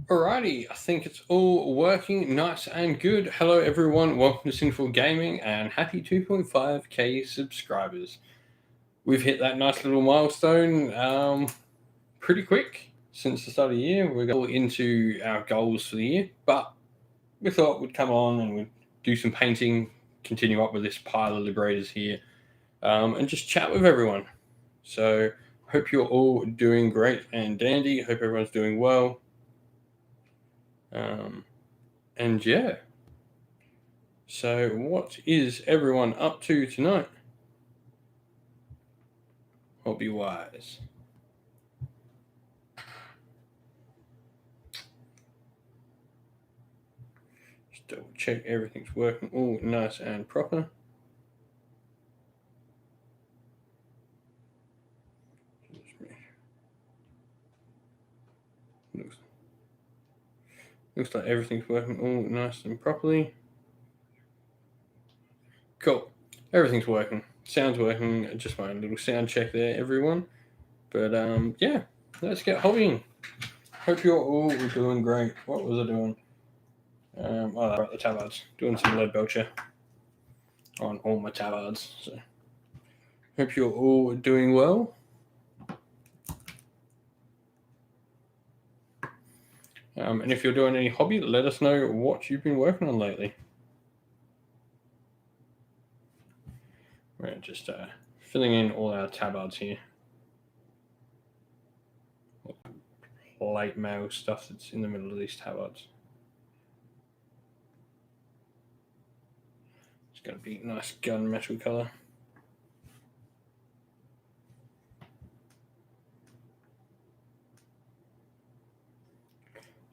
Alrighty, I think it's all working nice and good. Hello everyone, welcome to Sinful Gaming and happy 2.5k subscribers. We've hit that nice little milestone pretty quick since the start of the year. We're going into our goals for the year, but we thought we'd come on and we'd do some painting, continue up with this pile of liberators here, and just chat with everyone. So hope you're all doing great and dandy. Hope everyone's doing well. And yeah. So what is everyone up to tonight? Hobby wise. Just double check everything's working all nice and proper. Looks like everything's working all nice and properly. Cool. Everything's working. Sound's working. Just my little sound check there, everyone. But yeah, let's get hobbying. Hope you're all doing great. What was I doing? I brought the tabards. Doing some lead belcher on all my tabards. So hope you're all doing well. And if you're doing any hobby, let us know what you've been working on lately. We're just filling in all our tabards here. Light mail stuff that's in the middle of these tabards. It's going to be nice gunmetal color.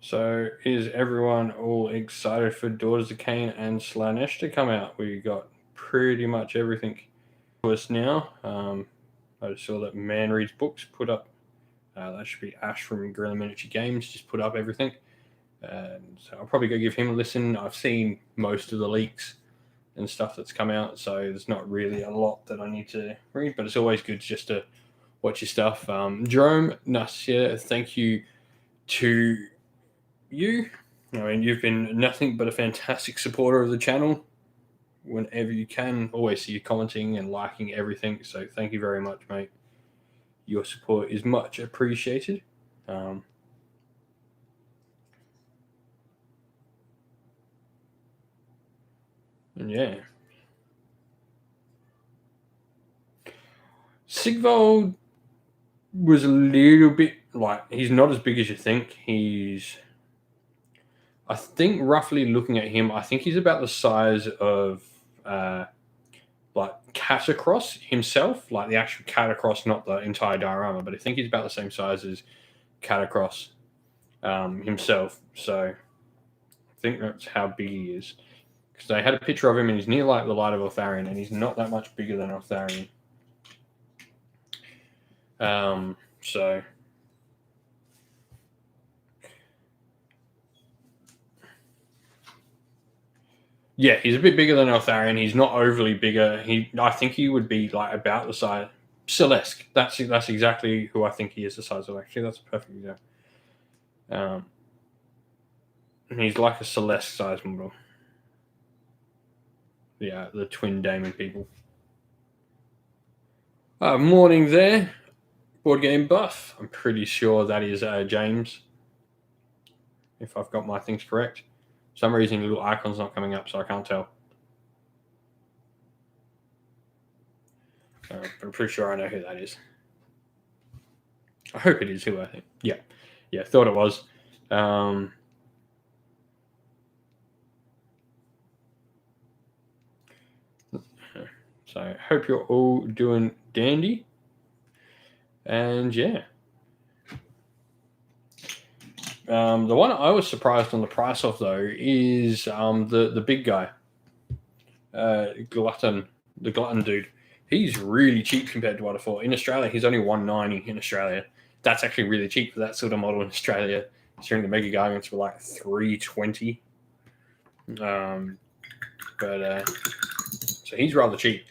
So is everyone all excited for Daughters of Cain and Slanesh to come out? We got pretty much everything to us now. I just saw that Man Reads Books put up, that should be Ash from Guerrilla Miniature Games, just put up everything. And so I'll probably go give him a listen. I've seen most of the leaks and stuff that's come out, so there's not really a lot that I need to read, but it's always good just to watch your stuff. Jerome Nasir, thank you to you. I mean, you've been nothing but a fantastic supporter of the channel. Whenever you can, always see you commenting and liking everything. So thank you very much, mate. Your support is much appreciated. And yeah. Sigvald was a little bit like, he's not as big as you think. I think roughly looking at him, I think he's about the size of like Catacross himself, like the actual Catacross, not the entire diorama, but I think he's about the same size as Catacross himself. So I think that's how big he is. Because they had a picture of him and he's near like the Light of Eltharion, and he's not that much bigger than Eltharion. So yeah, he's a bit bigger than Eltharion. He's not overly bigger. I think he would be like about the size Celeste. That's exactly who I think he is the size of. Actually, that's a perfect example. He's like a Celeste size model. Yeah, the twin Damon people. Morning there, Board Game Buff. I'm pretty sure that is James, if I've got my things correct. For some reason, the little icon's not coming up, so I can't tell. But I'm pretty sure I know who that is. I hope it is who I think. Yeah, thought it was. So I hope you're all doing dandy. And yeah. The one I was surprised on the price of, though, is the big guy. The glutton dude. He's really cheap compared to what I thought. In Australia, he's only $190 in Australia. That's actually really cheap for that sort of model in Australia. Considering the Mega Gargants were like $320. So he's rather cheap.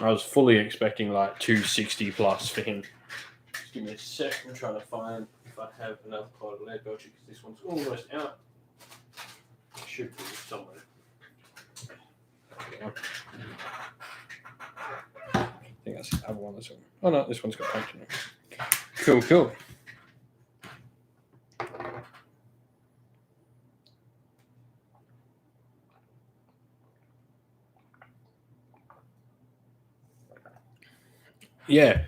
I was fully expecting like $260 plus for him. Just give me a sec. I'm trying to find if I have another pot of lead belcher, because this one's almost out. It should be somewhere. Yeah. I think that's the other one. Oh no, this one's got paint in it. Cool. Yeah,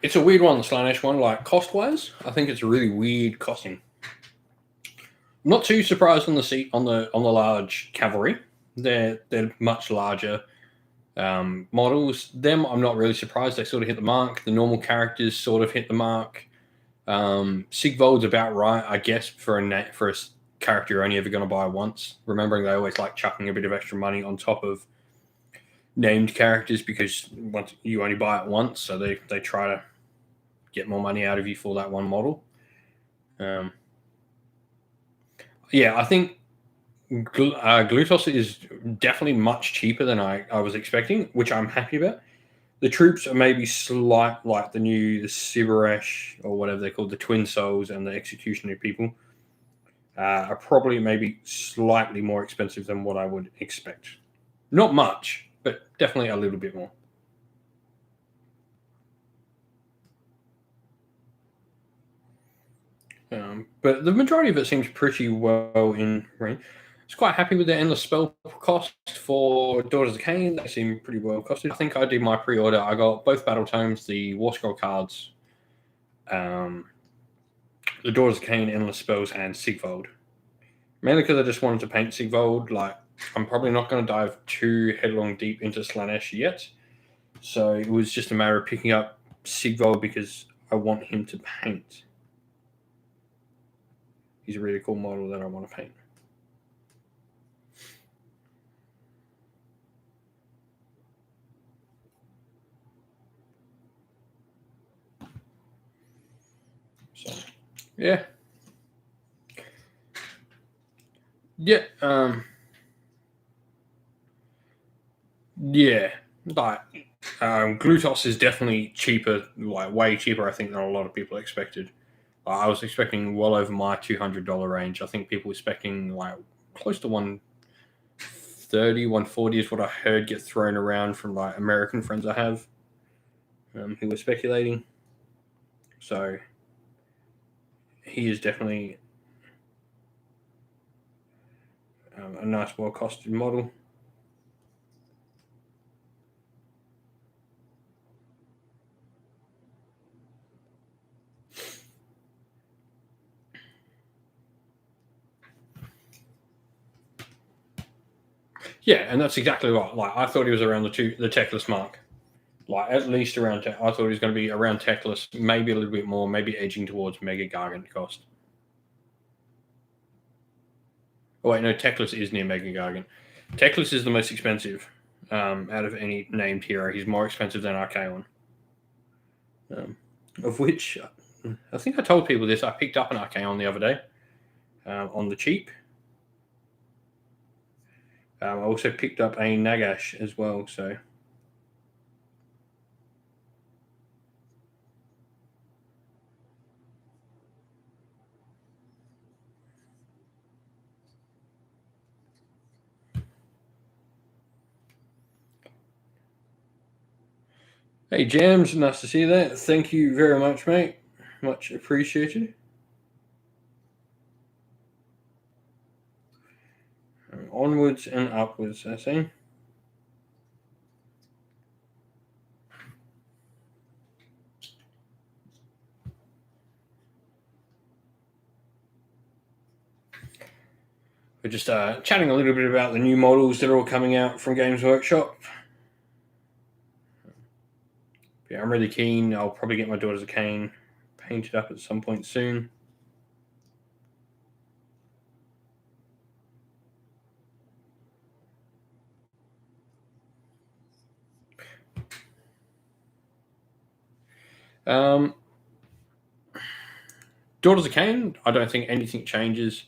it's a weird one, the Slaanesh one. Like cost-wise, I think it's a really weird costing. I'm not too surprised on the large cavalry. They're much larger models. Them, I'm not really surprised. They sort of hit the mark. The normal characters sort of hit the mark. Sigvold's about right, I guess, for a character you're only ever going to buy once. Remembering they always like chucking a bit of extra money on top of named characters because once you only buy it once, so they try to get more money out of you for that one model. Yeah, I think Glutos is definitely much cheaper than I was expecting, which I'm happy about. The troops are maybe slight, like the Sibaresh or whatever they're called, the Twin Souls and the Executionary people, are probably maybe slightly more expensive than what I would expect. Not much, but definitely a little bit more. But the majority of it seems pretty well in range. I was quite happy with the endless spell cost for Daughters of Cain. They seem pretty well costed. I think I did my pre-order. I got both battle tomes, the War Scroll cards, the Daughters of Cain, endless spells, and Sigvold. Mainly because I just wanted to paint Sigvold. Like, I'm probably not going to dive too headlong deep into Slaanesh yet. So it was just a matter of picking up Sigvold because I want him to paint. He's a really cool model that I want to paint. So, yeah. Yeah. Yeah. Like, Glutos is definitely cheaper, like way cheaper, I think, than a lot of people expected. I was expecting well over my $200 range. I think people were expecting like close to 130, 140 is what I heard get thrown around from like American friends I have who were speculating. So he is definitely a nice, well-costed model. Yeah, and that's exactly right. Like I thought he was around the techless mark. Like at least around. I thought he was going to be around techless, maybe a little bit more, maybe edging towards Mega Gargant cost. Oh wait, no, techless is near Mega Gargant. Techless is the most expensive out of any named hero. He's more expensive than Archaon. Of which I think I told people this. I picked up an Archaon the other day on the cheap. I also picked up a Nagash as well. So hey, Jams, nice to see that. Thank you very much, mate. Much appreciated. Onwards and upwards, I say. We're just chatting a little bit about the new models that are all coming out from Games Workshop. Yeah, I'm really keen. I'll probably get my Daughters of Cain painted up at some point soon. Daughters of Cain, I don't think anything changes.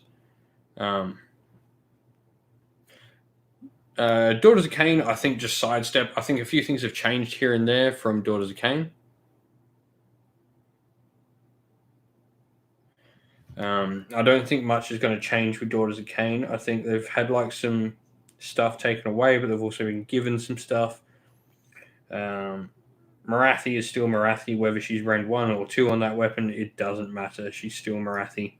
Daughters of Cain, I think just sidestep. I think a few things have changed here and there from Daughters of Cain. I don't think much is going to change with Daughters of Cain. I think they've had like some stuff taken away, but they've also been given some stuff. Marathi is still Marathi, whether she's rank 1 or 2 on that weapon, it doesn't matter. She's still Marathi.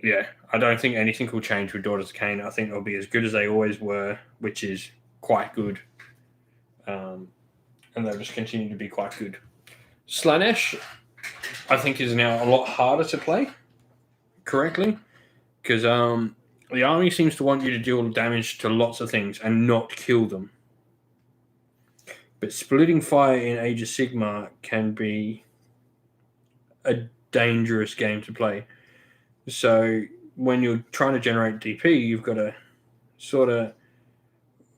Yeah, I don't think anything will change with Daughters of Cain. I think they'll be as good as they always were, which is quite good. And they'll just continue to be quite good. Slanesh, I think, is now a lot harder to play correctly because the army seems to want you to deal damage to lots of things and not kill them. But splitting fire in Age of Sigmar can be a dangerous game to play. So when you're trying to generate DP, you've got to sort of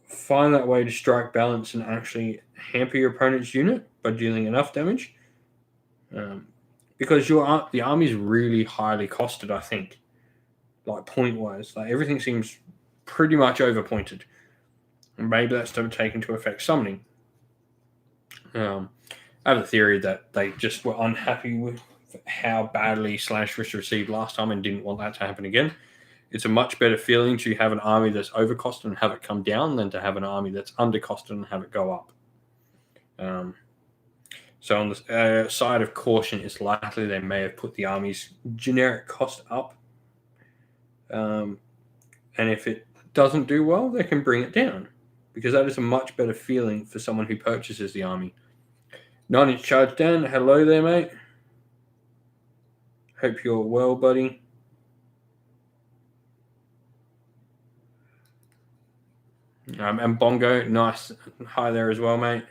find that way to strike balance and actually hamper your opponent's unit by dealing enough damage. Because the army is really highly costed, I think, like point-wise. Like everything seems pretty much overpointed. And maybe that's to take into effect summoning. I have a theory that they just were unhappy with how badly Slash was received last time and didn't want that to happen again. It's a much better feeling to have an army that's overcosted and have it come down than to have an army that's undercosted and have it go up. So on the side of caution, it's likely they may have put the army's generic cost up. And if it doesn't do well, they can bring it down, because that is a much better feeling for someone who purchases the army. 9-inch charge Dan, hello there, mate. Hope you're well, buddy. And Bongo, nice. Hi there as well, mate.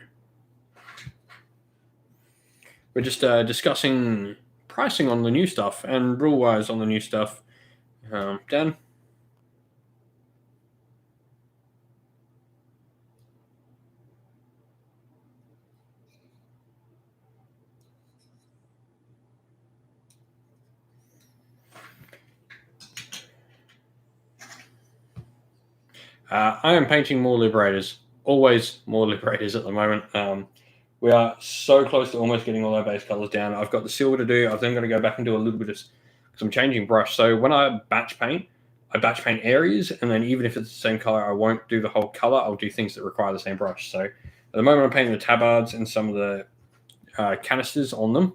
We're just discussing pricing on the new stuff and rule-wise on the new stuff. Dan? I am painting more Liberators. Always more Liberators at the moment. We are so close to almost getting all our base colors down. I've got the silver to do. I'm then going to go back and do a little bit of, because I'm changing brush. So when I batch paint areas, and then even if it's the same color, I won't do the whole color. I'll do things that require the same brush. So at the moment, I'm painting the tabards and some of the canisters on them,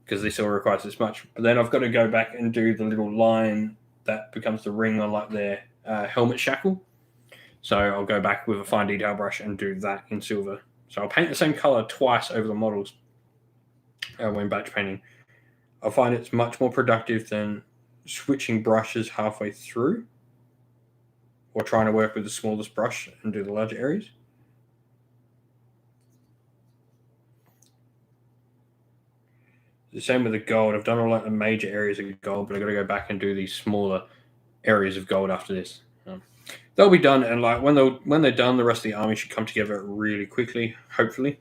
because this all requires this much. But then I've got to go back and do the little line that becomes the ring on like their helmet shackle. So I'll go back with a fine detail brush and do that in silver. So I'll paint the same color twice over the models when batch painting. I find it's much more productive than switching brushes halfway through or trying to work with the smallest brush and do the larger areas. The same with the gold. I've done all like the major areas of gold, but I've got to go back and do these smaller areas of gold after this. They'll be done, and like when they're done, the rest of the army should come together really quickly, hopefully.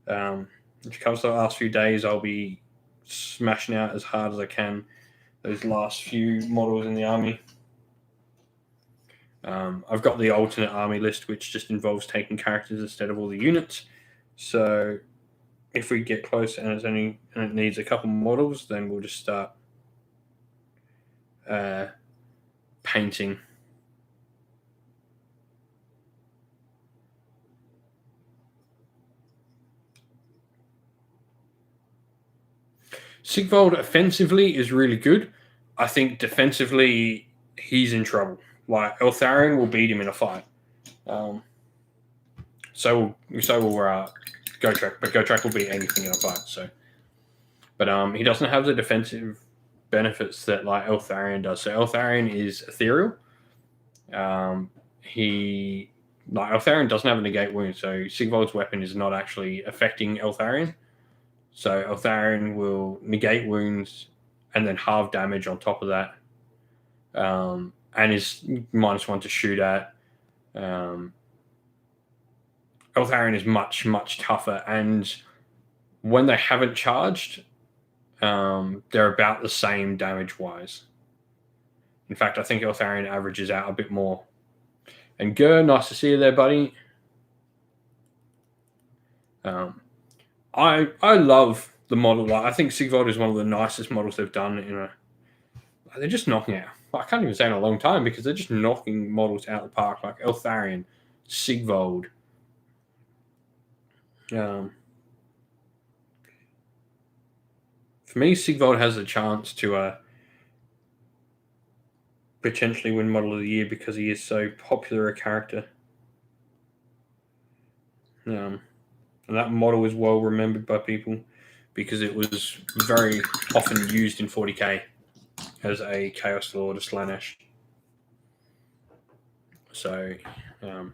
If it comes to the last few days, I'll be smashing out as hard as I can those last few models in the army. I've got the alternate army list, which just involves taking characters instead of all the units. So if we get close and it needs a couple models, then we'll just start painting. Sigvald offensively is really good. I think defensively, he's in trouble. Like, Eltharion will beat him in a fight. So will Gotrek, but Gotrek will beat anything in a fight. So, but he doesn't have the defensive benefits that like Eltharion does. So Eltharion is ethereal. Eltharion doesn't have a negate wound, so Sigvald's weapon is not actually affecting Eltharion. So Eltharion will negate wounds and then halve damage on top of that, and is -1 to shoot at. Eltharion is much, much tougher, and when they haven't charged, they're about the same damage-wise. In fact, I think Eltharion averages out a bit more. And Gur, nice to see you there, buddy. I love the model. Like, I think Sigvold is one of the nicest models they've done in a. They're just knocking out. I can't even say in a long time because they're just knocking models out of the park, like Eltharion, Sigvold. For me, Sigvold has a chance to potentially win Model of the Year because he is so popular a character. And that model is well remembered by people because it was very often used in 40k as a Chaos Lord of Slaanesh. So, and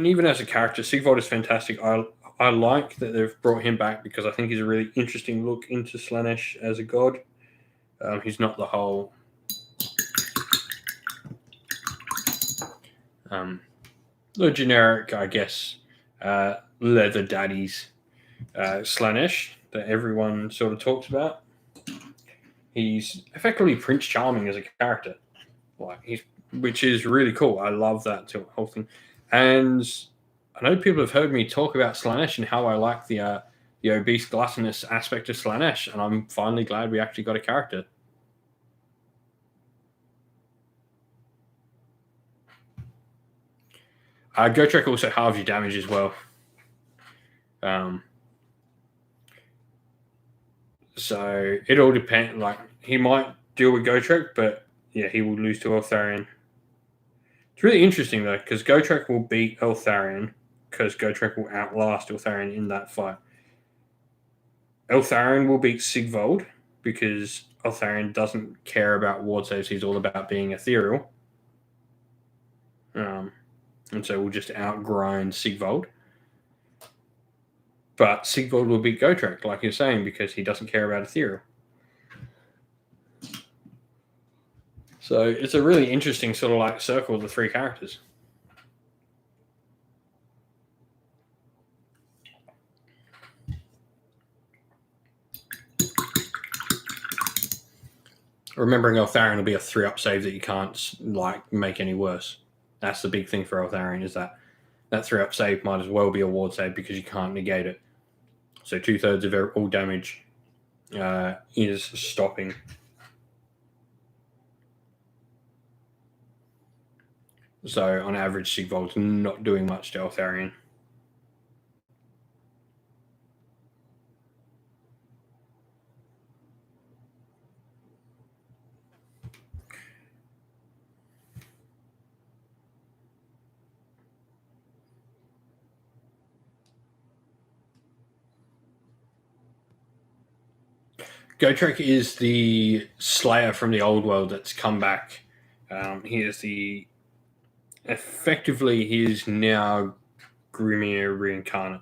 even as a character, Sigvold is fantastic. I like that they've brought him back because I think he's a really interesting look into Slaanesh as a god. He's not the whole the generic, I guess, leather daddies Slaanesh that everyone sort of talks about. He's effectively Prince Charming as a character, which is really cool. I love that whole thing, and I know people have heard me talk about Slaanesh and how I like the obese, gluttonous aspect of Slaanesh, and I'm finally glad we actually got a character. Gotrek also halves your damage as well. So it all depends. Like, he might deal with Gotrek, but yeah, he will lose to Eltharion. It's really interesting though, because Gotrek will beat Eltharion because Gotrek will outlast Eltharion in that fight. Eltharion will beat Sigvold because Eltharion doesn't care about ward saves. He's all about being ethereal. And so we'll just outgrind Sigvold. But Sigvold will beat Gotrek, like you're saying, because he doesn't care about ethereal. So it's a really interesting sort of like circle of the three characters. Remembering Eltharion will be a 3-up save that you can't make any worse. That's the big thing for Eltharion, is that 3-up save might as well be a ward save because you can't negate it. So 2/3 of all damage is stopping. So on average, Sigvold's not doing much to Eltharion. Gotrek is the Slayer from the old world that's come back. He is effectively he is now Grimir reincarnate.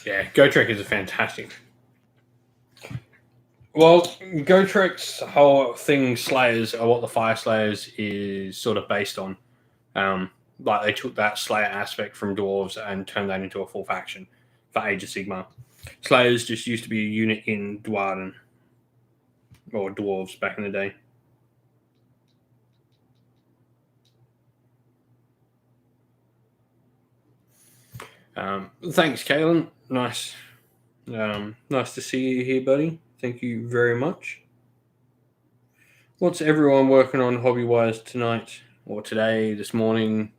Yeah, Gotrek is a fantastic. Well, Gotrek's whole thing, Slayers, or what the Fire Slayers is sort of based on. Like, they took that Slayer aspect from Dwarves and turned that into a full faction for Age of Sigmar. Slayers just used to be a unit in Dwarden, or Dwarves back in the day. Thanks, Kalen. Nice. Nice to see you here, buddy. Thank you very much. What's everyone working on hobby-wise tonight, or today, this morning,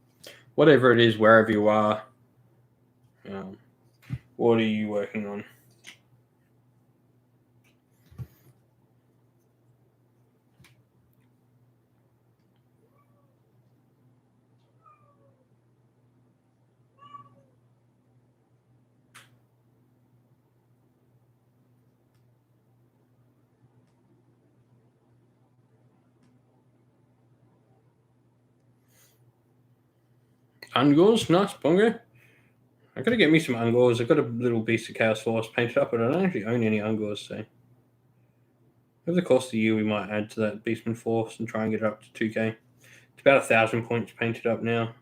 whatever it is, wherever you are? What are you working on? Ungors, nice, Bongo. I gotta get me some Ungors. I've got a little Beast of Chaos Force painted up, but I don't actually own any Ungors, so over the course of the year we might add to that Beastman Force and try and get it up to 2k. It's about 1,000 points painted up now.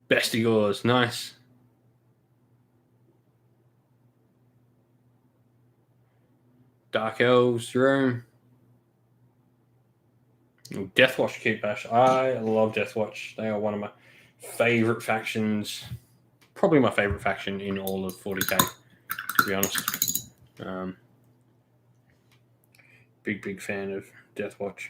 Bestigors, nice. Dark Elves, Jerome. Deathwatch Keep Bash. I love Deathwatch. They are one of my favorite factions. Probably my favorite faction in all of 40k, to be honest. Big fan of Deathwatch.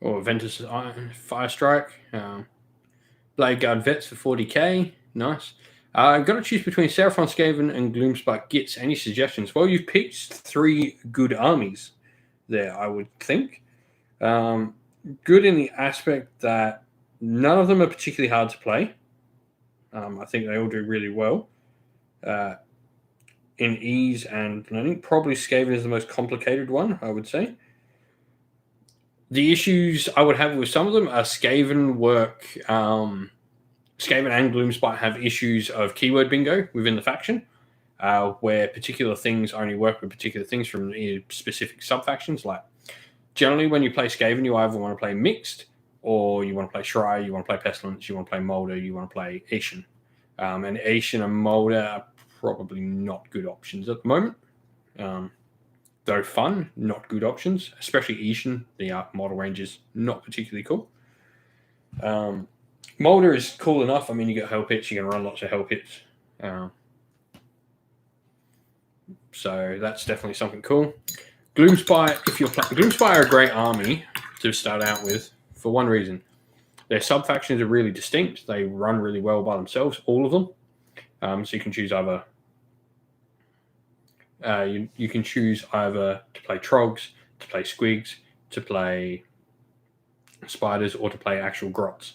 Or Ventus Fire Strike. Blade Guard Vets for 40k. Nice. I've got to choose between Seraphon, Skaven, and Gloomspite Gits. Any suggestions? Well, you've picked 3 good armies there, I would think. Good in the aspect that none of them are particularly hard to play. I think they all do really well in ease and learning. Probably Skaven is the most complicated one, I would say. The issues I would have with some of them are Skaven work. Skaven and Gloomspite have issues of keyword bingo within the faction, where particular things only work with particular things from specific sub-factions. Like, generally, when you play Skaven, you either want to play Mixed, or you want to play Shry, you want to play Pestilence, you want to play Molder, you want to play Ashen. And Ashen and Molder are probably not good options at the moment. Though fun, not good options, especially Ashen. The model range is not particularly cool. Molder is cool enough. I mean, you get hell pits, you can run lots of hell pits. So that's definitely something cool. Gloomspite, if you're playing Gloomspite, are a great army to start out with for one reason. Their sub factions are really distinct. They run really well by themselves, all of them. So you can choose either. You can choose either to play Trogs, to play Squigs, to play Spiders, or to play actual Grots.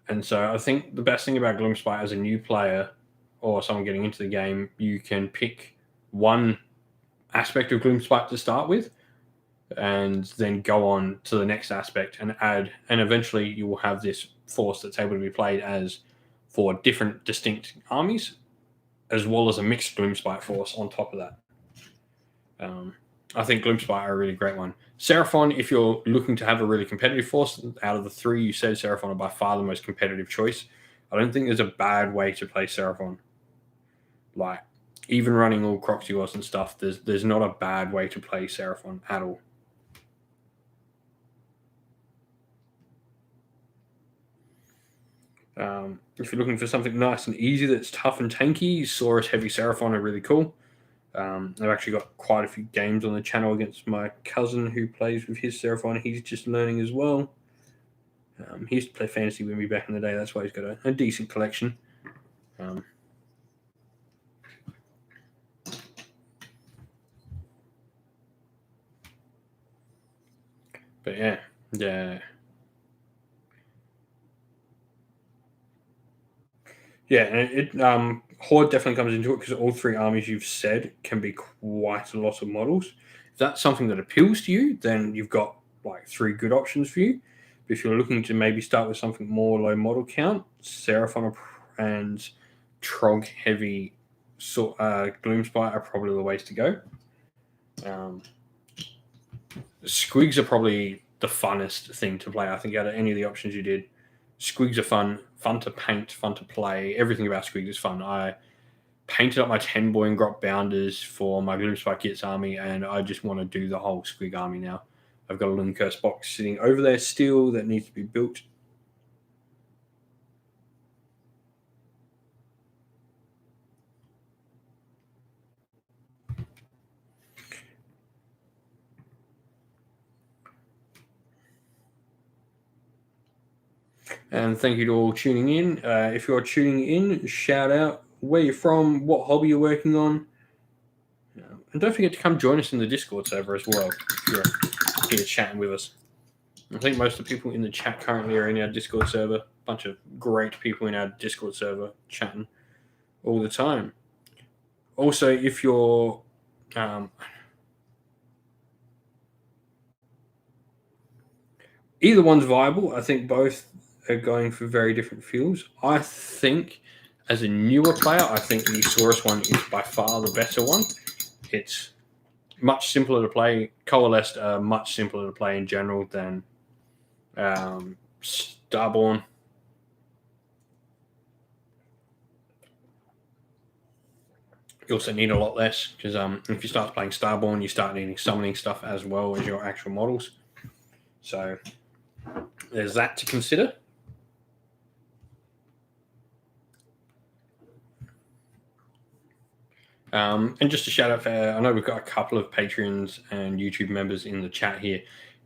And so I think the best thing about Gloomspite as a new player or someone getting into the game, you can pick one aspect of Gloomspite to start with and then go on to the next aspect and add, and eventually you will have this force that's able to be played as for different distinct armies, as well as a mixed Gloomspite force on top of that. I think Gloomspite are a really great one. Seraphon, if you're looking to have a really competitive force, out of the 3 you said, Seraphon are by far the most competitive choice. I don't think there's a bad way to play Seraphon. Like, even running all Croxios and stuff, there's not a bad way to play Seraphon at all. If you're looking for something nice and easy that's tough and tanky, Saurus Heavy Seraphon are really cool. I've actually got quite a few games on the channel against my cousin who plays with his Seraphon. He's just learning as well. He used to play fantasy with me back in the day. That's why he's got a decent collection. But yeah. Yeah, and Horde definitely comes into it because all 3 armies you've said can be quite a lot of models. If that's something that appeals to you, then you've got like 3 good options for you. But if you're looking to maybe start with something more low model count, Seraphon and Trog heavy Gloomspite are probably the ways to go. Squigs are probably the funnest thing to play, I think, out of any of the options you did. Squigs are fun to paint, fun to play. Everything about Squigs is fun. I painted up my 10 boy and grot bounders for my Gloomspite Gits army, and I just want to do the whole Squig army now. I've got a Loon Curse box sitting over there still that needs to be built. And thank you to all tuning in. If you're tuning in, shout out where you're from, what hobby you're working on. And don't forget to come join us in the Discord server as well if you're here chatting with us. I think most of the people in the chat currently are in our Discord server. A bunch of great people in our Discord server chatting all the time. Also, if you're either one's viable. I think both are going for very different feels. I think as a newer player, I think the Saurus one is by far the better one. It's much simpler to play. Coalesced are much simpler to play in general than Starborn. You also need a lot less because if you start playing Starborn, you start needing summoning stuff as well as your actual models. So there's that to consider. And just a shout out for, I know we've got a couple of Patreons and YouTube members in the chat here.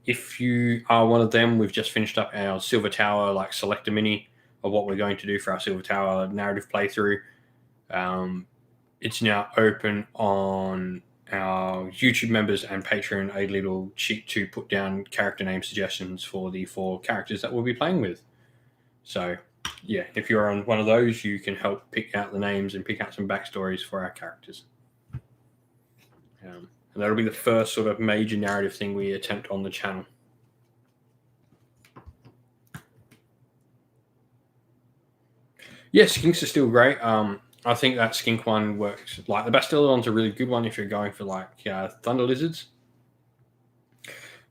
If you are one of them, we've just finished up our Silver Tower like selector mini of what we're going to do for our Silver Tower narrative playthrough. It's now open on our YouTube members and Patreon, a little sheet to put down character name suggestions for the 4 characters that we'll be playing with. So yeah, if you're on one of those, you can help pick out the names and pick out some backstories for our characters. And that'll be the first sort of major narrative thing we attempt on the channel. Yeah, skinks are still great. I think that skink one works. Like the Bastillodon's a really good one if you're going for like thunder lizards.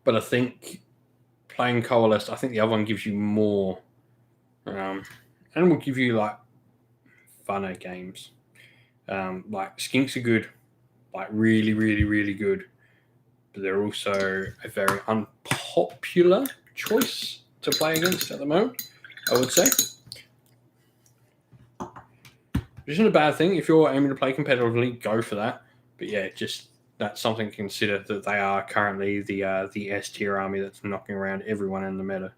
But I think playing Coalesced, I think the other one gives you more, and will give you like funner games. Like skinks are good, like really, really, really good. But they're also a very unpopular choice to play against at the moment, I would say. Which isn't a bad thing. If you're aiming to play competitively, go for that. But yeah, just that's something to consider, that they are currently the S tier army that's knocking around everyone in the meta.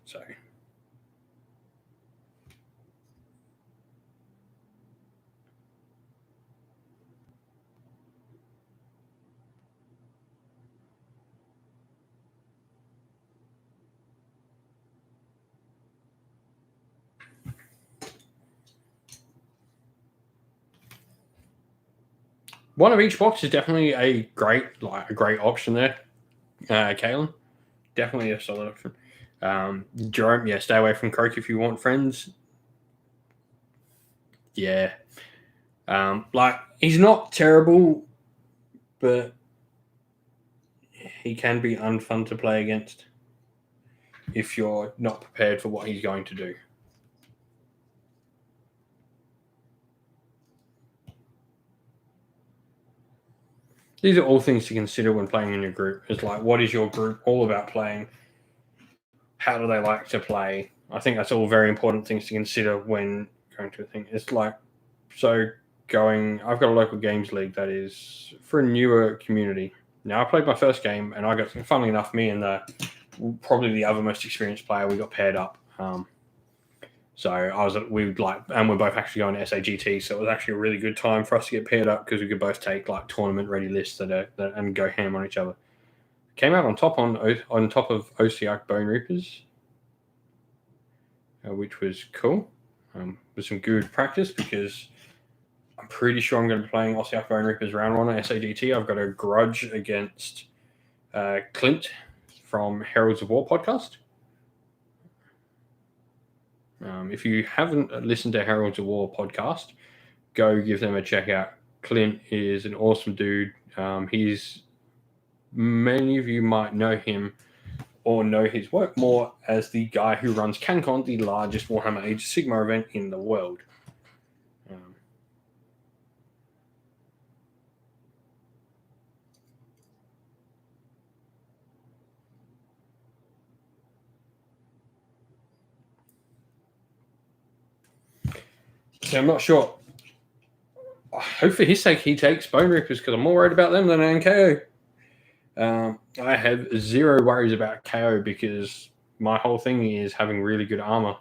So one of each box is definitely a great option there. Kalen, definitely a solid option. Jerome, yeah, stay away from Croak if you want friends. Yeah, like he's not terrible, but he can be unfun to play against if you're not prepared for what he's going to do. These are all things to consider when playing in your group. It's like, what is your group all about playing? How do they like to play? I think that's all very important things to consider when going to a thing. It's like, I've got a local games league that is for a newer community. Now, I played my first game, and I got, funnily enough, me and probably the other most experienced player, we got paired up. So we're both actually going to SAGT, so it was actually a really good time for us to get paired up because we could both take like tournament ready lists and go ham on each other. Came out on top of OCR Bone Reapers, which was cool. With some good practice because I'm pretty sure I'm going to be playing OCR Bone Reapers round 1 on SAGT. I've got a grudge against Clint from Heralds of War podcast. If you haven't listened to Heralds of War podcast, go give them a check out. Clint is an awesome dude. Many of you might know him or know his work more as the guy who runs CanCon, the largest Warhammer Age of Sigmar event in the world. So I'm not sure. I hope for his sake he takes Bone Reapers because I'm more worried about them than I am KO. I have zero worries about KO because my whole thing is having really good armor.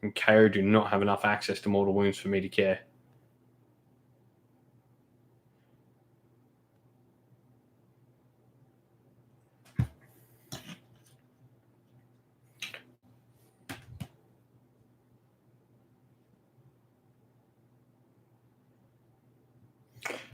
and KO do not have enough access to mortal wounds for me to care.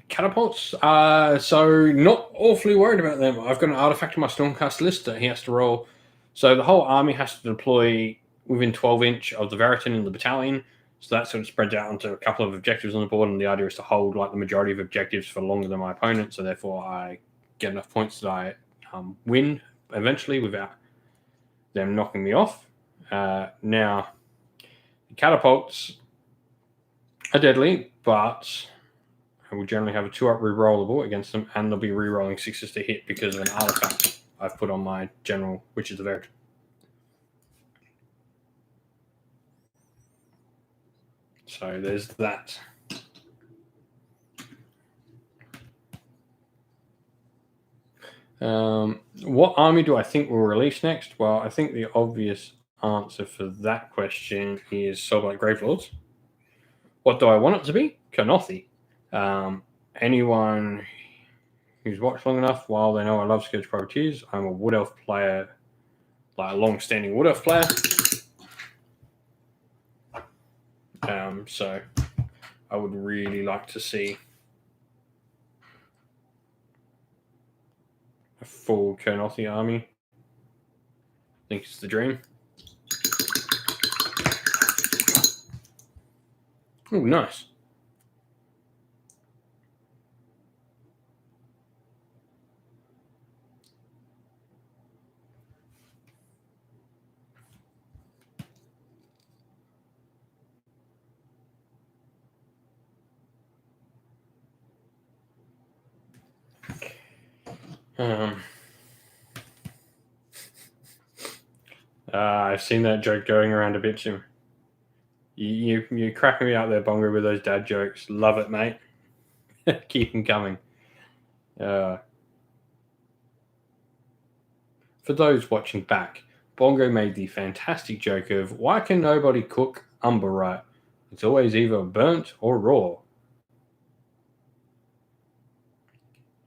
Catapults, so not awfully worried about them. I've got an artifact in my Stormcast list that he has to roll. So the whole army has to deploy within 12 inch of the Veritan in the battalion. So that sort of spreads out onto a couple of objectives on the board, and the idea is to hold like the majority of objectives for longer than my opponent. So therefore, I get enough points that I win eventually without them knocking me off. Now, catapults are deadly, but I will generally have a 2-up rerollable against them, and they'll be rerolling 6s to hit because of an artifact I've put on my general, which is the Veritan. So there's that. What army do I think will release next? Well, I think the obvious answer for that question is Soulblight Gravelords. What do I want it to be? Carnothi. Anyone who's watched long enough, while they know I love Scourge Privateers, I'm a Wood Elf player, like a long-standing Wood Elf player. So I would really like to see a full Carnothi army. I think it's the dream. Oh, nice. I've seen that joke going around a bit too. You're cracking me out there, Bongo, with those dad jokes. Love it, mate. Keep them coming. For those watching back, Bongo made the fantastic joke of, why can nobody cook umber right? It's always either burnt or raw.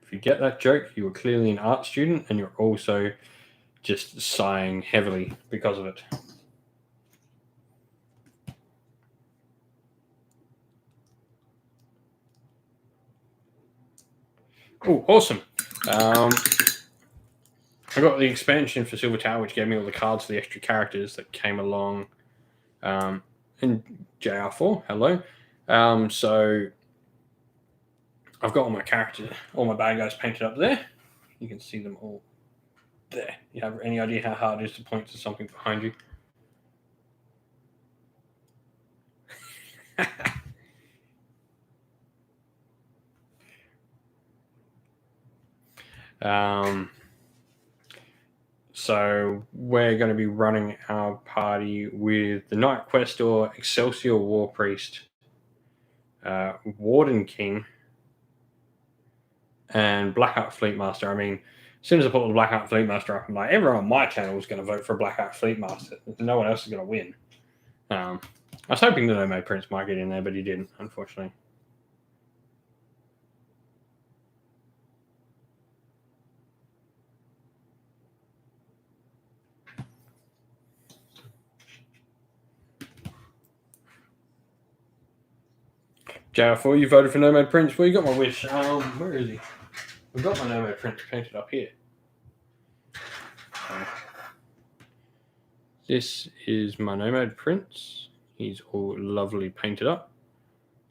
If you get that joke, you were clearly an art student, and you're also just sighing heavily because of it. Oh, awesome. I got the expansion for Silver Tower, which gave me all the cards for the extra characters that came along in JR4. Hello. So I've got all my characters, all my bad guys painted up there. You can see them all there. You have any idea how hard it is to point to something behind you? So we're going to be running our party with the Knight Questor, Excelsior War Priest, Warden King, and Blackout Fleet Master. I mean, as soon as I put the Blackout Fleet Master up, I'm like, everyone on my channel is going to vote for Blackout Fleet Master. No one else is going to win. I was hoping the Nomad Prince might get in there, but he didn't, unfortunately. JR4, you voted for Nomad Prince. Well, you got my wish. Where is he? We've got my Nomad Prince painted up here. This is my Nomad Prince. He's all lovely painted up.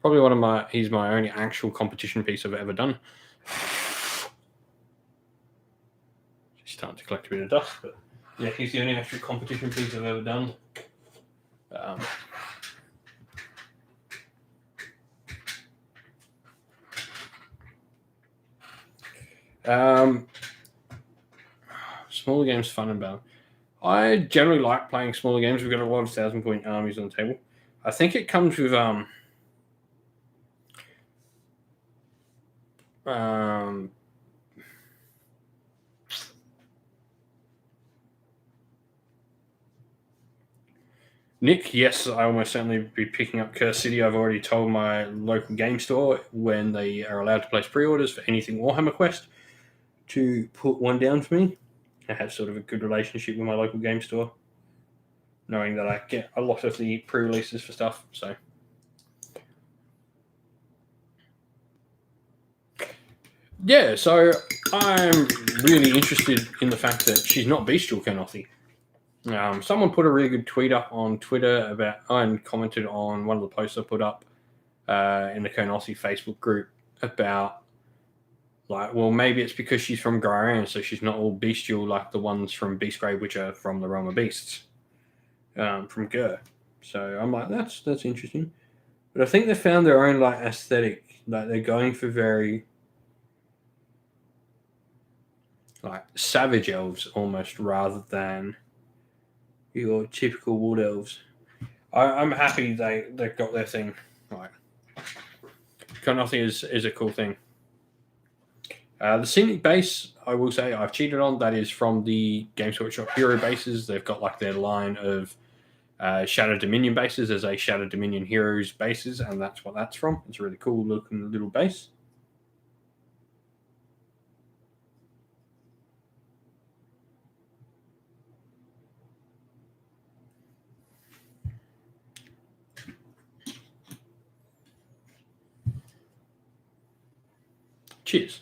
Probably he's my only actual competition piece I've ever done. She's starting to collect a bit of dust, but yeah, he's the only actual competition piece I've ever done. Smaller games, fun and balanced. I generally like playing smaller games. We've got a lot of 1,000-point armies on the table. I think it comes with Nick, yes, I almost certainly be picking up Curse City. I've already told my local game store when they are allowed to place pre-orders for anything Warhammer Quest to put one down for me. I have sort of a good relationship with my local game store, knowing that I get a lot of the pre-releases for stuff. So, yeah, so I'm really interested in the fact that she's not bestial Kernothi. Someone put a really good tweet up on Twitter about and commented on one of the posts I put up in the Kernothi Facebook group about, like, well, maybe it's because she's from Ghyran, so she's not all bestial like the ones from Beastgrave, which are from the realm of beasts, from Gur. So I'm like, that's interesting. But I think they found their own like aesthetic. Like they're going for very like savage elves almost, rather than your typical wood elves. I'm happy they've got their thing. Like, Kernothi is a cool thing. The scenic base, I will say, I've cheated on. That is from the Games Workshop Hero bases. They've got like their line of Shadow Dominion bases as a Shadow Dominion Heroes bases, and that's what that's from. It's a really cool looking little base. Cheers.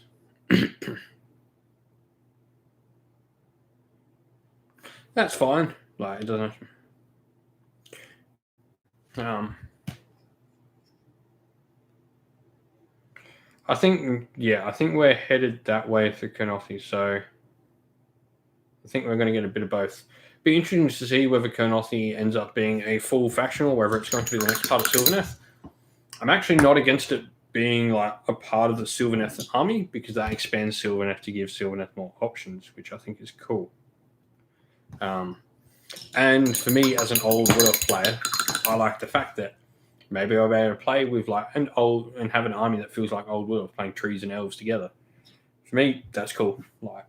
That's fine. Like, it doesn't. I think we're headed that way for Kernothi. So I think we're going to get a bit of both. Be interesting to see whether Kernothi ends up being a full faction or whether it's going to be the next part of Sylvaneth. I'm actually not against it being like a part of the Sylvaneth army, because that expands Sylvaneth to give Sylvaneth more options, which I think is cool. And for me, as an old Wood Elf player, I like the fact that maybe I'll be able to play with like an old and have an army that feels like old Wood Elf, playing trees and elves together. For me, that's cool. Like,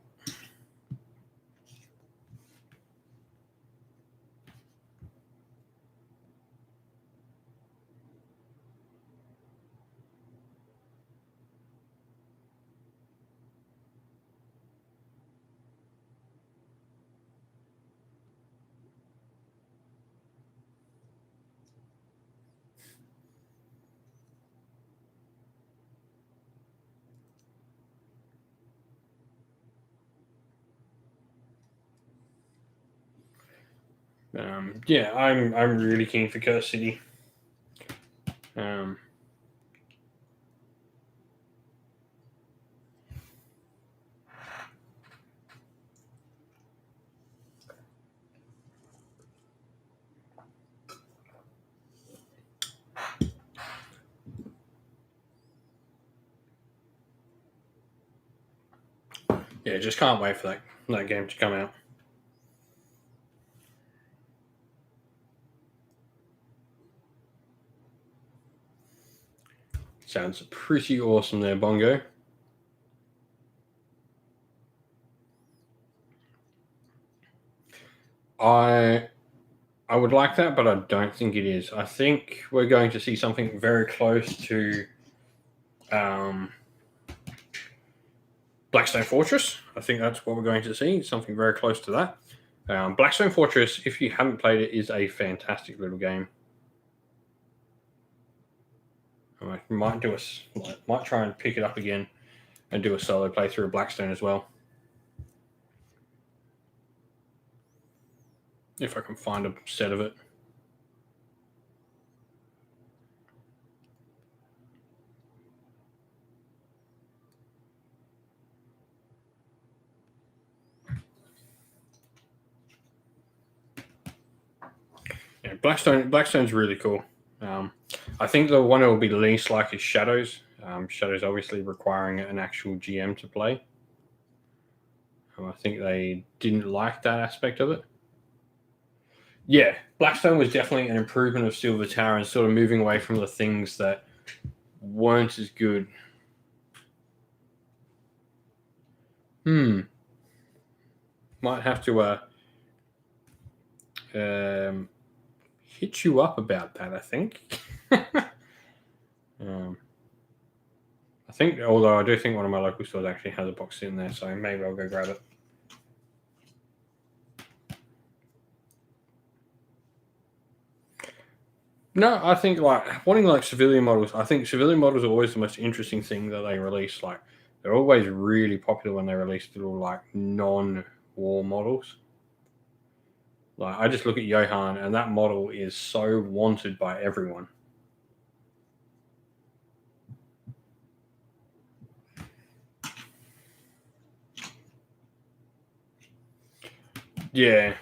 yeah, I'm really keen for Curse City. Yeah, just can't wait for that game to come out. Sounds pretty awesome there, Bongo. I would like that, but I don't think it is. I think we're going to see something very close to Blackstone Fortress. I think that's what we're going to see. Something very close to that. Blackstone Fortress, if you haven't played it, is a fantastic little game. I might try and pick it up again and do a solo playthrough of Blackstone as well, if I can find a set of it. Yeah, Blackstone's really cool. I think the one it will be least like is Shadows. Shadows obviously requiring an actual GM to play. I think they didn't like that aspect of it. Yeah, Blackstone was definitely an improvement of Silver Tower and sort of moving away from the things that weren't as good. Might have to hit you up about that, I think. I think, although I do think one of my local stores actually has a box in there, so maybe I'll go grab it. No, I think wanting civilian models. I think civilian models are always the most interesting thing that they release. Like they're always really popular when they release little non-war models. Like I just look at Johan, and that model is so wanted by everyone. Yeah.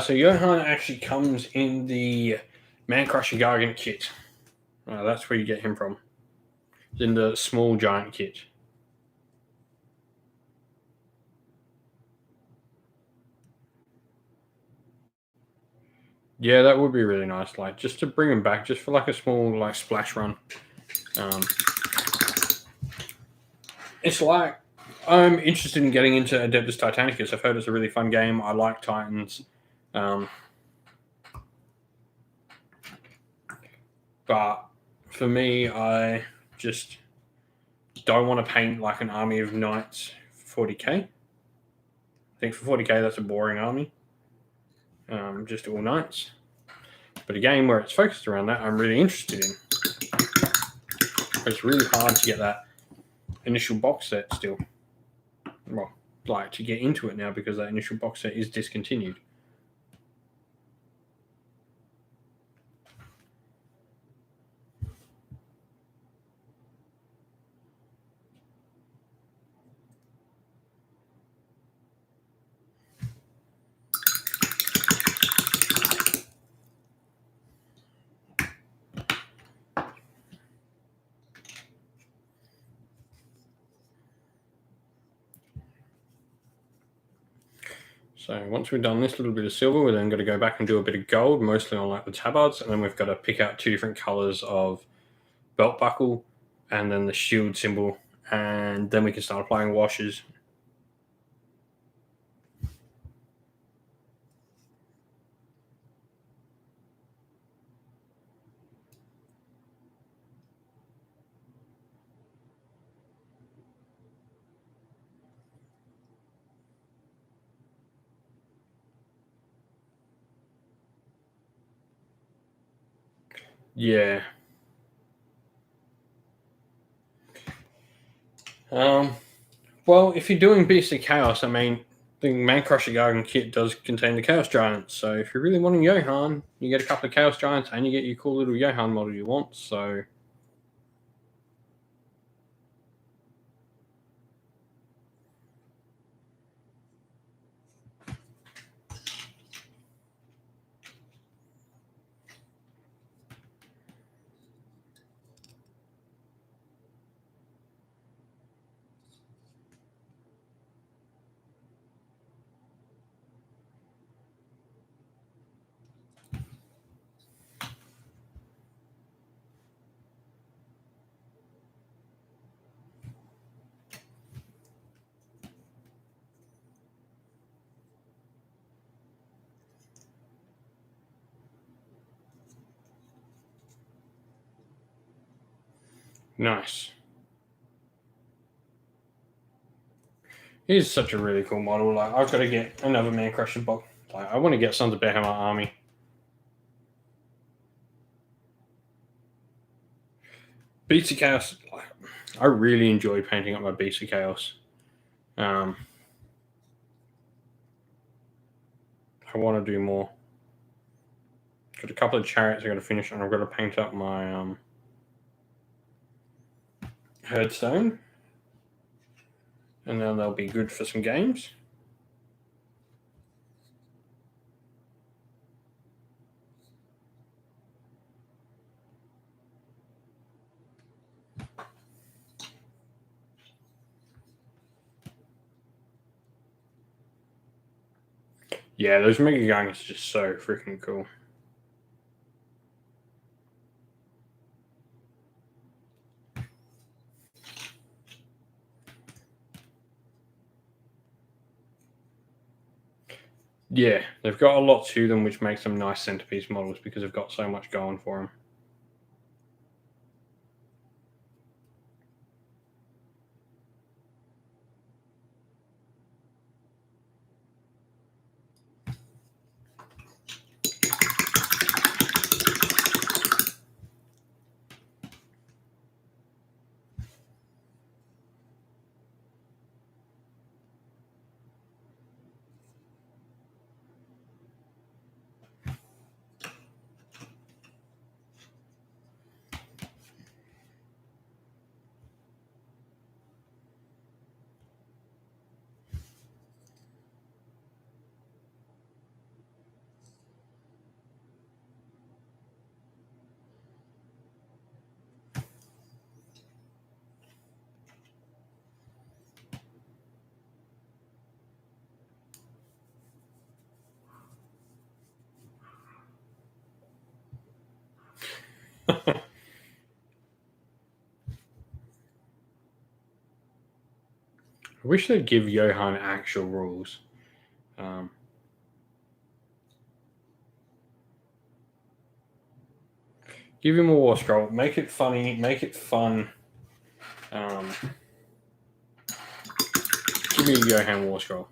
So Johan actually comes in the Man Crusher Gargant kit. That's where you get him from. It's in the small giant kit. Yeah, that would be really nice. Like just to bring him back, just for a small splash run. It's like I'm interested in getting into Adeptus Titanicus. I've heard it's a really fun game. I like Titans. But for me, I just don't want to paint like an army of knights for 40k. I think for 40k, that's a boring army. Just all knights. But a game where it's focused around that, I'm really interested in. It's really hard to get that initial box set still. Well, to get into it now because that initial box set is discontinued. So once we've done this little bit of silver, we're then going to go back and do a bit of gold, mostly on the tabards, and then we've got to pick out 2 different colors of belt buckle and then the shield symbol, and then we can start applying washes. Yeah. Well, if you're doing Beast of Chaos, I mean, the Man Crusher Garden kit does contain the Chaos Giants. So if you're really wanting Johan, you get a couple of Chaos Giants and you get your cool little Johan model you want. So nice. He's such a really cool model. I've got to get another Man Crusher box. I want to get Sons of Behemoth army. Beasts of Chaos. I really enjoy painting up my Beasts of Chaos. I want to do more. Got a couple of chariots I got to finish, and I've got to paint up my Herdstone, and then they'll be good for some games. Yeah, those Mega Gungans are just so freaking cool. Yeah, they've got a lot to them, which makes them nice centerpiece models because they've got so much going for them. I wish they'd give Johan actual rules. Um, give him a war scroll. Make it funny. Make it fun. Give me a Johan war scroll.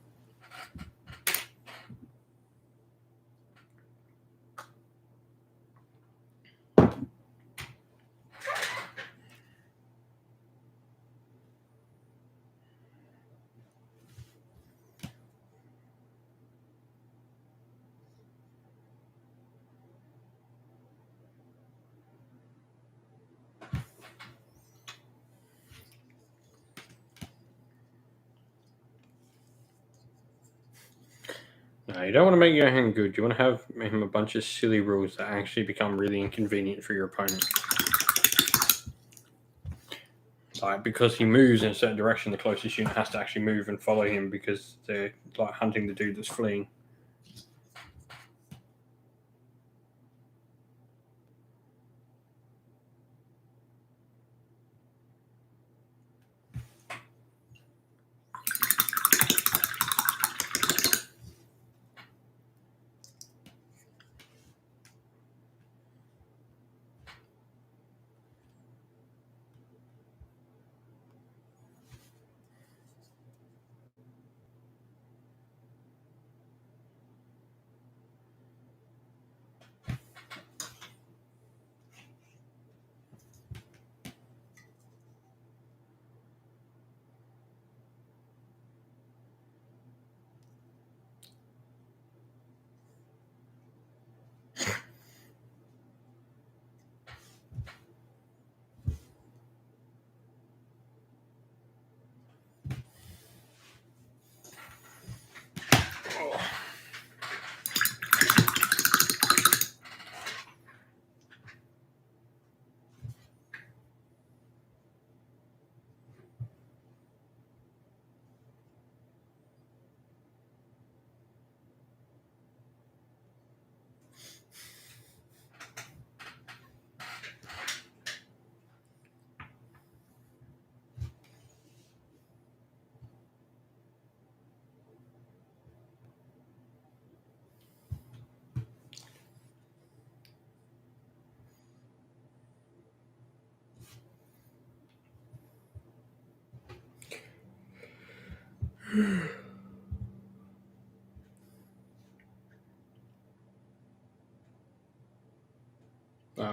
No, you don't want to make Johan good. You want to have him a bunch of silly rules that actually become really inconvenient for your opponent. Like, because he moves in a certain direction, the closest unit has to actually move and follow him because they're like hunting the dude that's fleeing.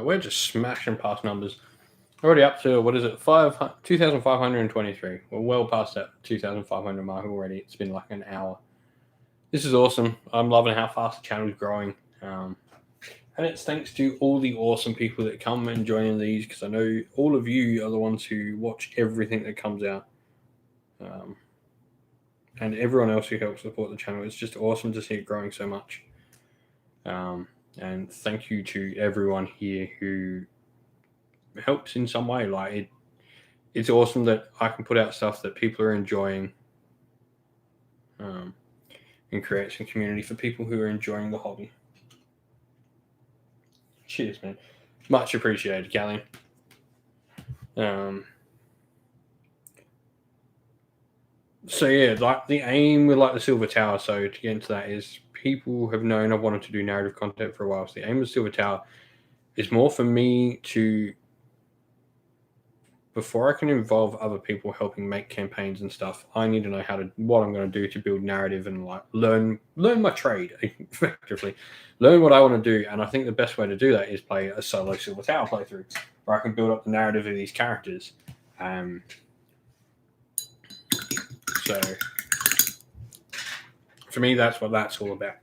We're just smashing past numbers. Already up to, what is it, 2,523. We're well past that 2,500 mark already. It's been like an hour. This is awesome. I'm loving how fast the channel is growing. And it's thanks to all the awesome people that come and join in these, because I know all of you are the ones who watch everything that comes out. And everyone else who helps support the channel. It's just awesome to see it growing so much. And thank you to everyone here who helps in some way. Like, it's awesome that I can put out stuff that people are enjoying. and create some community for people who are enjoying the hobby. Cheers, man. Much appreciated, Callie. So yeah, like the aim with like the Silver Tower, so to get into that, is people have known I've wanted to do narrative content for a while. So the aim of Silver Tower is more for me to, before I can involve other people helping make campaigns and stuff, I need to know what I'm going to do to build narrative and like learn my trade effectively, learn what I want to do. And I think the best way to do that is play a solo Silver Tower playthrough, where I can build up the narrative of these characters. So for me, that's what that's all about.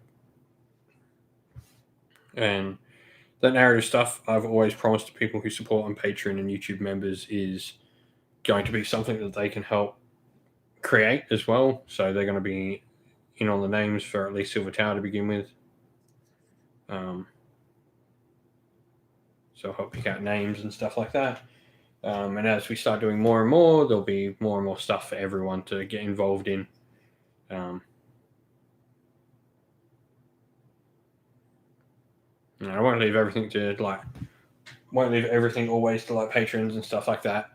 And that narrative stuff, I've always promised to people who support on Patreon and YouTube members, is going to be something that they can help create as well. So they're going to be in on the names for at least Silver Tower to begin with. So I'll help pick out names and stuff like that. And as we start doing more and more, there'll be more and more stuff for everyone to get involved in. I won't leave everything always to like patrons and stuff like that.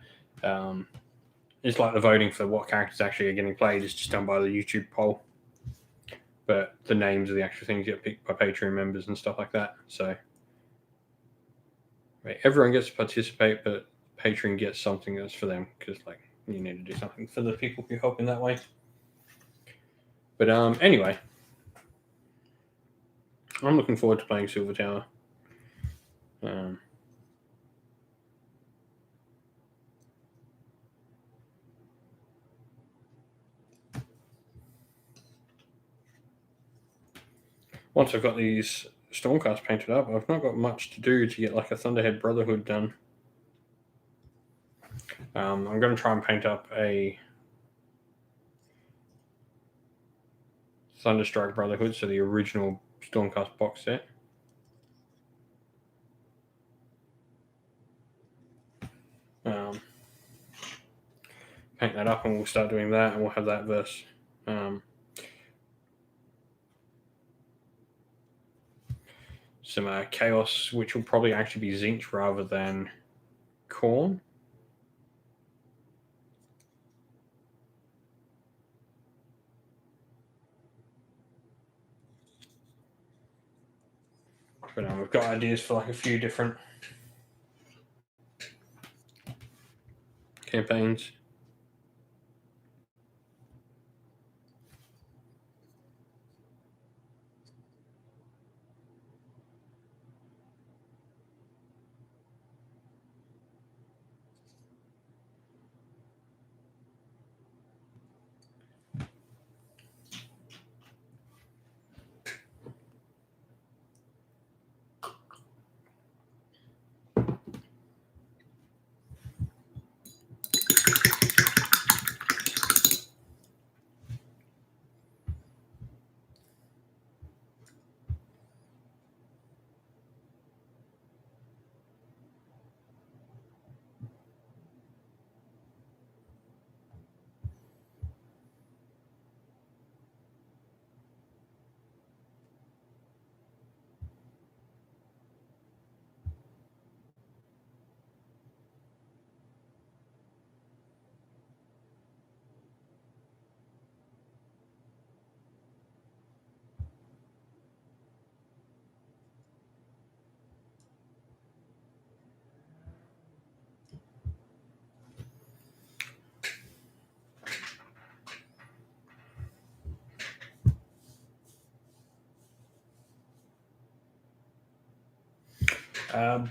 It's like the voting for what characters actually are getting played is just done by the YouTube poll. But the names of the actual things get picked by Patreon members and stuff like that. So everyone gets to participate, but Patreon gets something that's for them, because like you need to do something for the people who help in that way. But anyway, I'm looking forward to playing Silver Tower. Once I've got these Stormcast painted up, I've not got much to do to get like a Thunderhead Brotherhood done. I'm going to try and paint up a Thunderstrike Brotherhood, so the original Stormcast box set. Paint that up and we'll start doing that, and we'll have that verse. Some Chaos, which will probably actually be Zinch rather than Khorne. But we've got ideas for like a few different campaigns.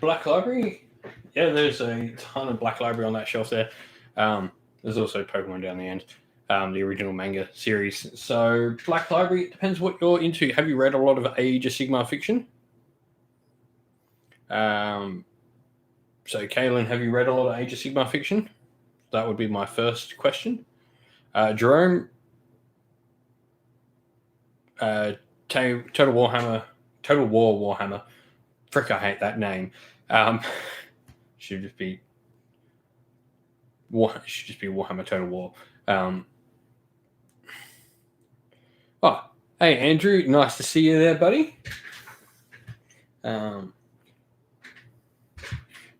Black Library, yeah, there's a ton of Black Library on that shelf there. There's also Pokemon down the end, the original manga series. So Black Library, it depends what you're into. Have you read a lot of Age of Sigmar fiction? So Kaylin, have you read a lot of Age of Sigmar fiction? That would be my first question. Jerome, Total War Warhammer. Frick, I hate that name. Should just be Warhammer Total War. Hey, Andrew, nice to see you there, buddy. The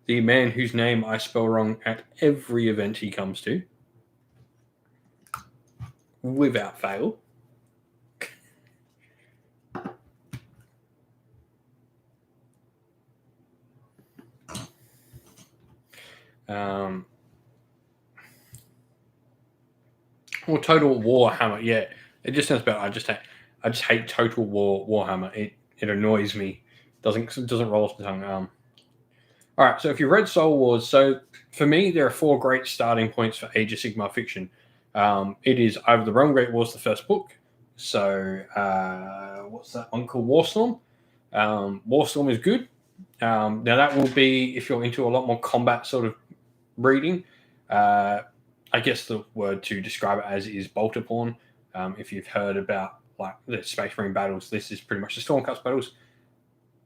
man whose name I spell wrong at every event he comes to, without fail. Or Total Warhammer, yeah. It just sounds better. I just hate Total Warhammer. It annoys me. Doesn't roll off the tongue. All right. So if you read Soul Wars, so for me there are 4 great starting points for Age of Sigmar fiction. It is Over the Realm Great Wars, the first book. So what's that one called? Warstorm. Warstorm is good. Now that will be if you're into a lot more combat sort of reading. I guess the word to describe it as is bolter porn. If you've heard about like the Space Marine battles, this is pretty much the Stormcast battles.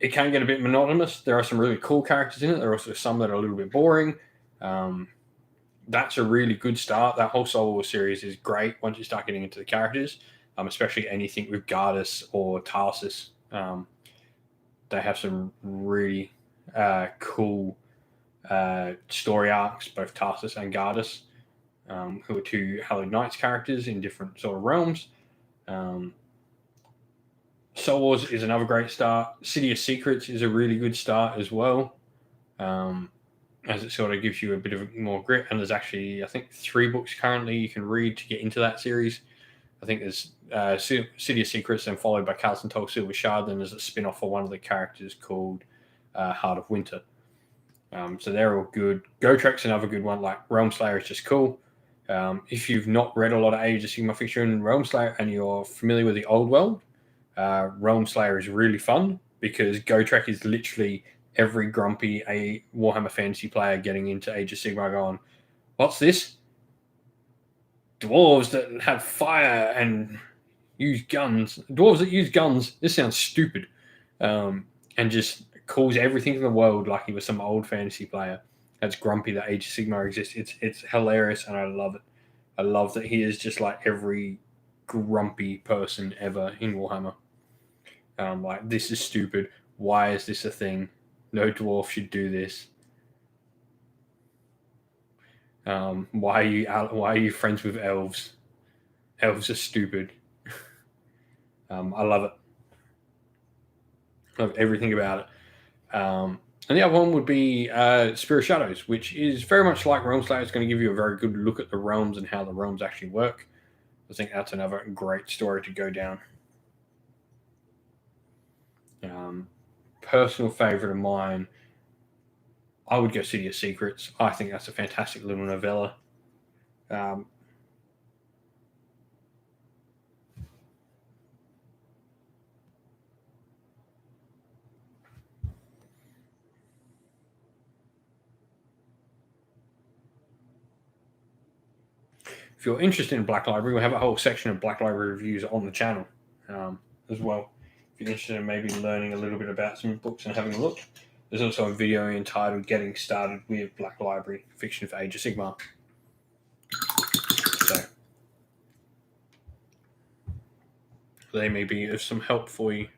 It can get a bit monotonous. There are some really cool characters in it. There are also some that are a little bit boring. That's a really good start. That whole Soul Wars series is great once you start getting into the characters, especially anything with Gardas or Tarsus. They have some really cool story arcs, both Tarsus and Gardas, who are 2 Hallowed Knights characters in different sort of realms. Soul Wars is another great start. City of Secrets is a really good start as well, as it sort of gives you a bit of more grit. And there's actually, I think, 3 books currently you can read to get into that series. I think there's City of Secrets, then followed by Carlson Toll Silver Shard. Then there's a spin off for one of the characters called Heart of Winter. So they're all good. Gotrek's another good one. Like Realm Slayer is just cool. If you've not read a lot of Age of Sigmar fiction, Realm Slayer, and you're familiar with the old world, Realm Slayer is really fun because Gotrek is literally every grumpy Warhammer Fantasy player getting into Age of Sigmar going, what's this? Dwarves that have fire and use guns. Dwarves that use guns. This sounds stupid. And just calls everything in the world like he was some old fantasy player that's grumpy that Age of Sigmar exists. It's hilarious and I love it. I love that he is just like every grumpy person ever in Warhammer. Like, this is stupid. Why is this a thing? No dwarf should do this. Why are you friends with elves? Elves are stupid. I love it. I love everything about it. And the other one would be Spirit Shadows, which is very much like Realm Slayer. It's going to give you a very good look at the realms and how the realms actually work. I think that's another great story to go down. Personal favorite of mine, I would go City of Secrets. I think that's a fantastic little novella. If you're interested in Black Library, we have a whole section of Black Library reviews on the channel as well. If you're interested in maybe learning a little bit about some books and having a look, there's also a video entitled Getting Started with Black Library Fiction for Age of Sigmar. So they may be of some help for you.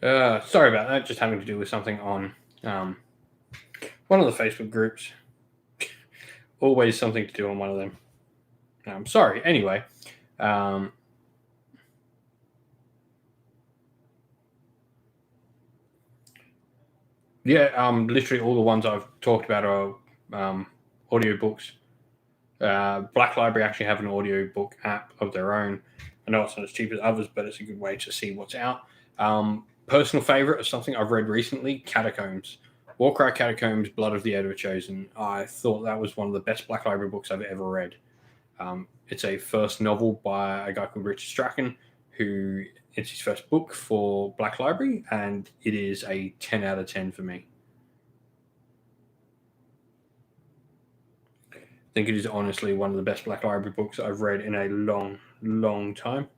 Sorry about that. Just having to do with something on one of the Facebook groups. Always something to do on one of them. I'm sorry. Anyway, Yeah, literally all the ones I've talked about are audiobooks. Black Library actually have an audiobook app of their own. I know it's not as cheap as others, but it's a good way to see what's out. Personal favorite is something I've read recently: Catacombs. Warcry Catacombs, Blood of the Ever-Chosen. I thought that was one of the best Black Library books I've ever read. It's a first novel by a guy called Richard Strachan, who it's his first book for Black Library, and it is a 10 out of 10 for me. I think it is honestly one of the best Black Library books I've read in a long, long time.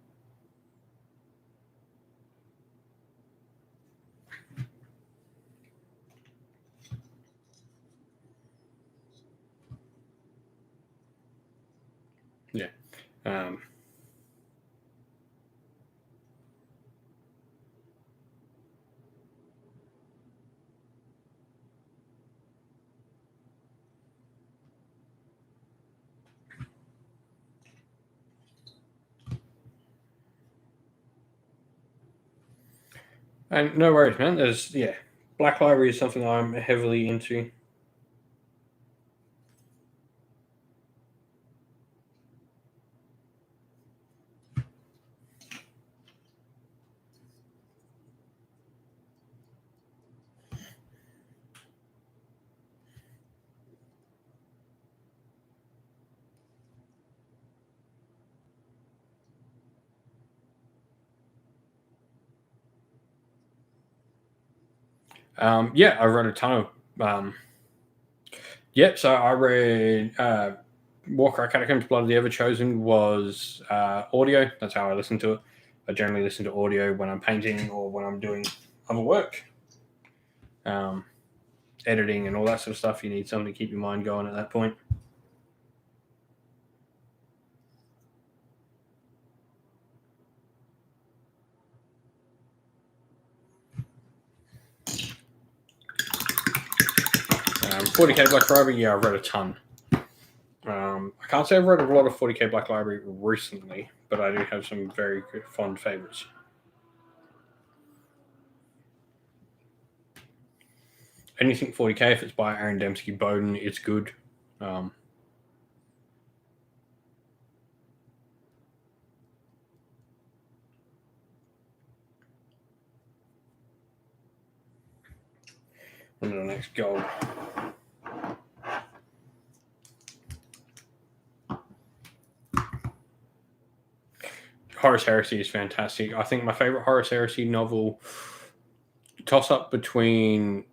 Yeah. Um, and no worries, man. Black Library is something I'm heavily into. Yeah, I read a ton of. So I read Warcry Catacombs, Blood of the Ever-Chosen was audio. That's how I listen to it. I generally listen to audio when I'm painting or when I'm doing other work. Um, Editing and all that sort of stuff. You need something to keep your mind going at that point. $40K Black Library, yeah, I've read a ton. I can't say I've read a lot of $40K Black Library recently, but I do have some very good, fond favorites. Anything 40K, if it's by Aaron Dembski Bowden, it's good. Um, on to the next goal. Horus Heresy is fantastic. I think my favorite Horus Heresy novel, toss up between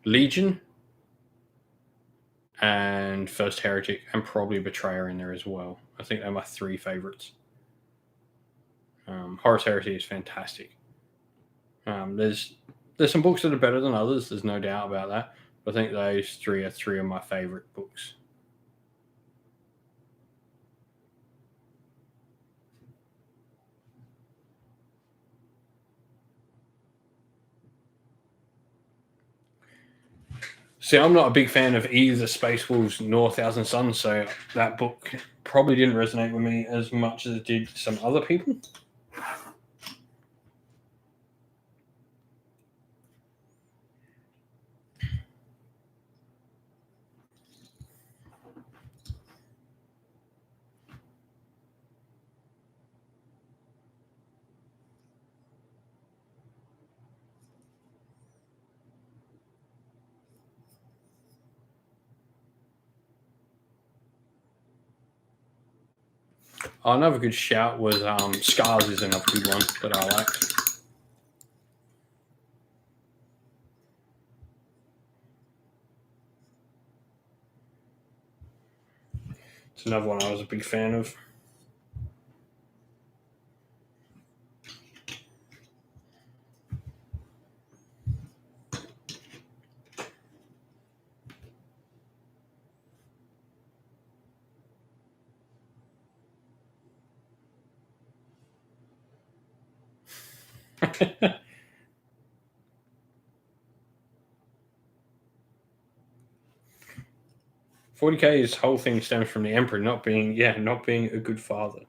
Legion and First Heretic, and probably Betrayer in there as well. I think they're my three favorites. Horus Heresy is fantastic. There's some books that are better than others. There's no doubt about that. But I think those three of my favorite books. See, I'm not a big fan of either Space Wolves nor Thousand Suns, so that book probably didn't resonate with me as much as it did some other people. Another good shout was Scars is another good one that I liked. It's another one I was a big fan of. $40K's whole thing stems from the Emperor not being a good father.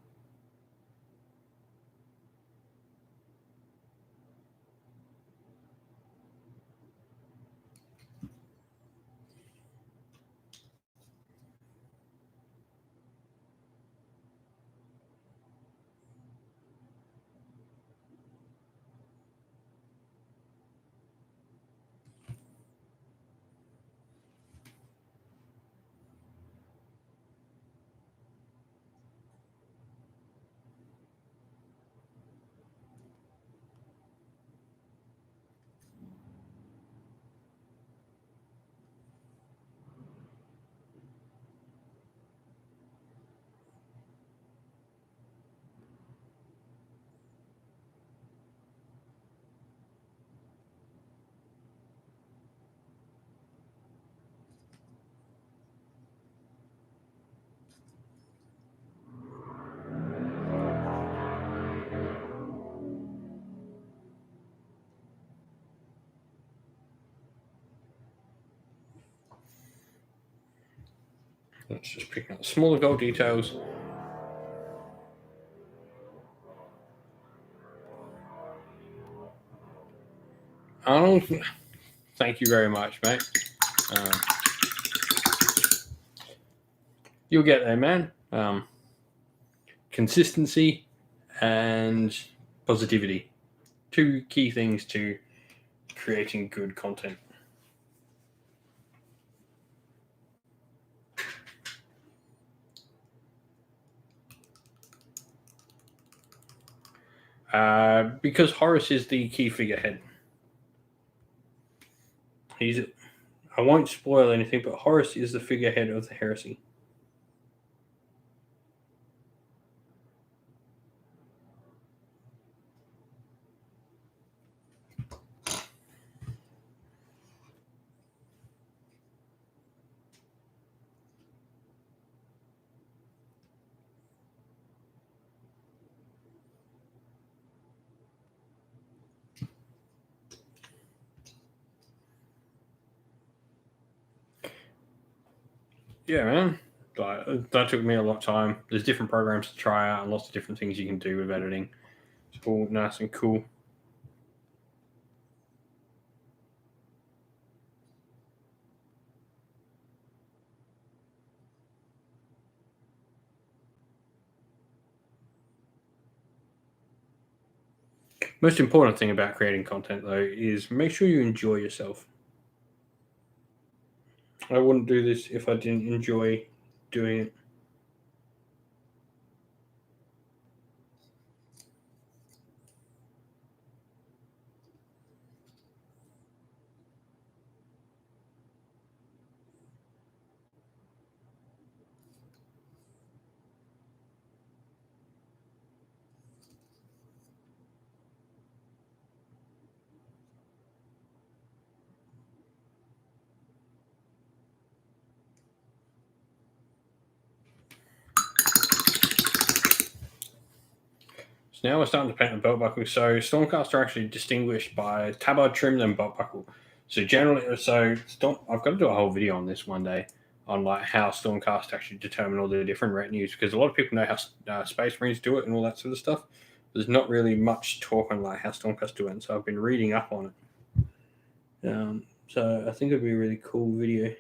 Let's just pick up the smaller gold details. Arnold, thank you very much, mate. You'll get there, man. Consistency and positivity. Two key things to creating good content. Because Horace is the key figurehead. I won't spoil anything, but Horace is the figurehead of the heresy. Yeah, man. That took me a lot of time. There's different programs to try out and lots of different things you can do with editing. It's all nice and cool. Most important thing about creating content, though, is make sure you enjoy yourself. I wouldn't do this if I didn't enjoy doing it. So now we're starting to paint the belt buckle. So Stormcast are actually distinguished by tabard trim and belt buckle. So generally, I've got to do a whole video on this one day on like how Stormcast actually determine all the different retinues, because a lot of people know how Space Marines do it and all that sort of stuff. There's not really much talk on like how Stormcast do it, and so I've been reading up on it. So I think it'd be a really cool video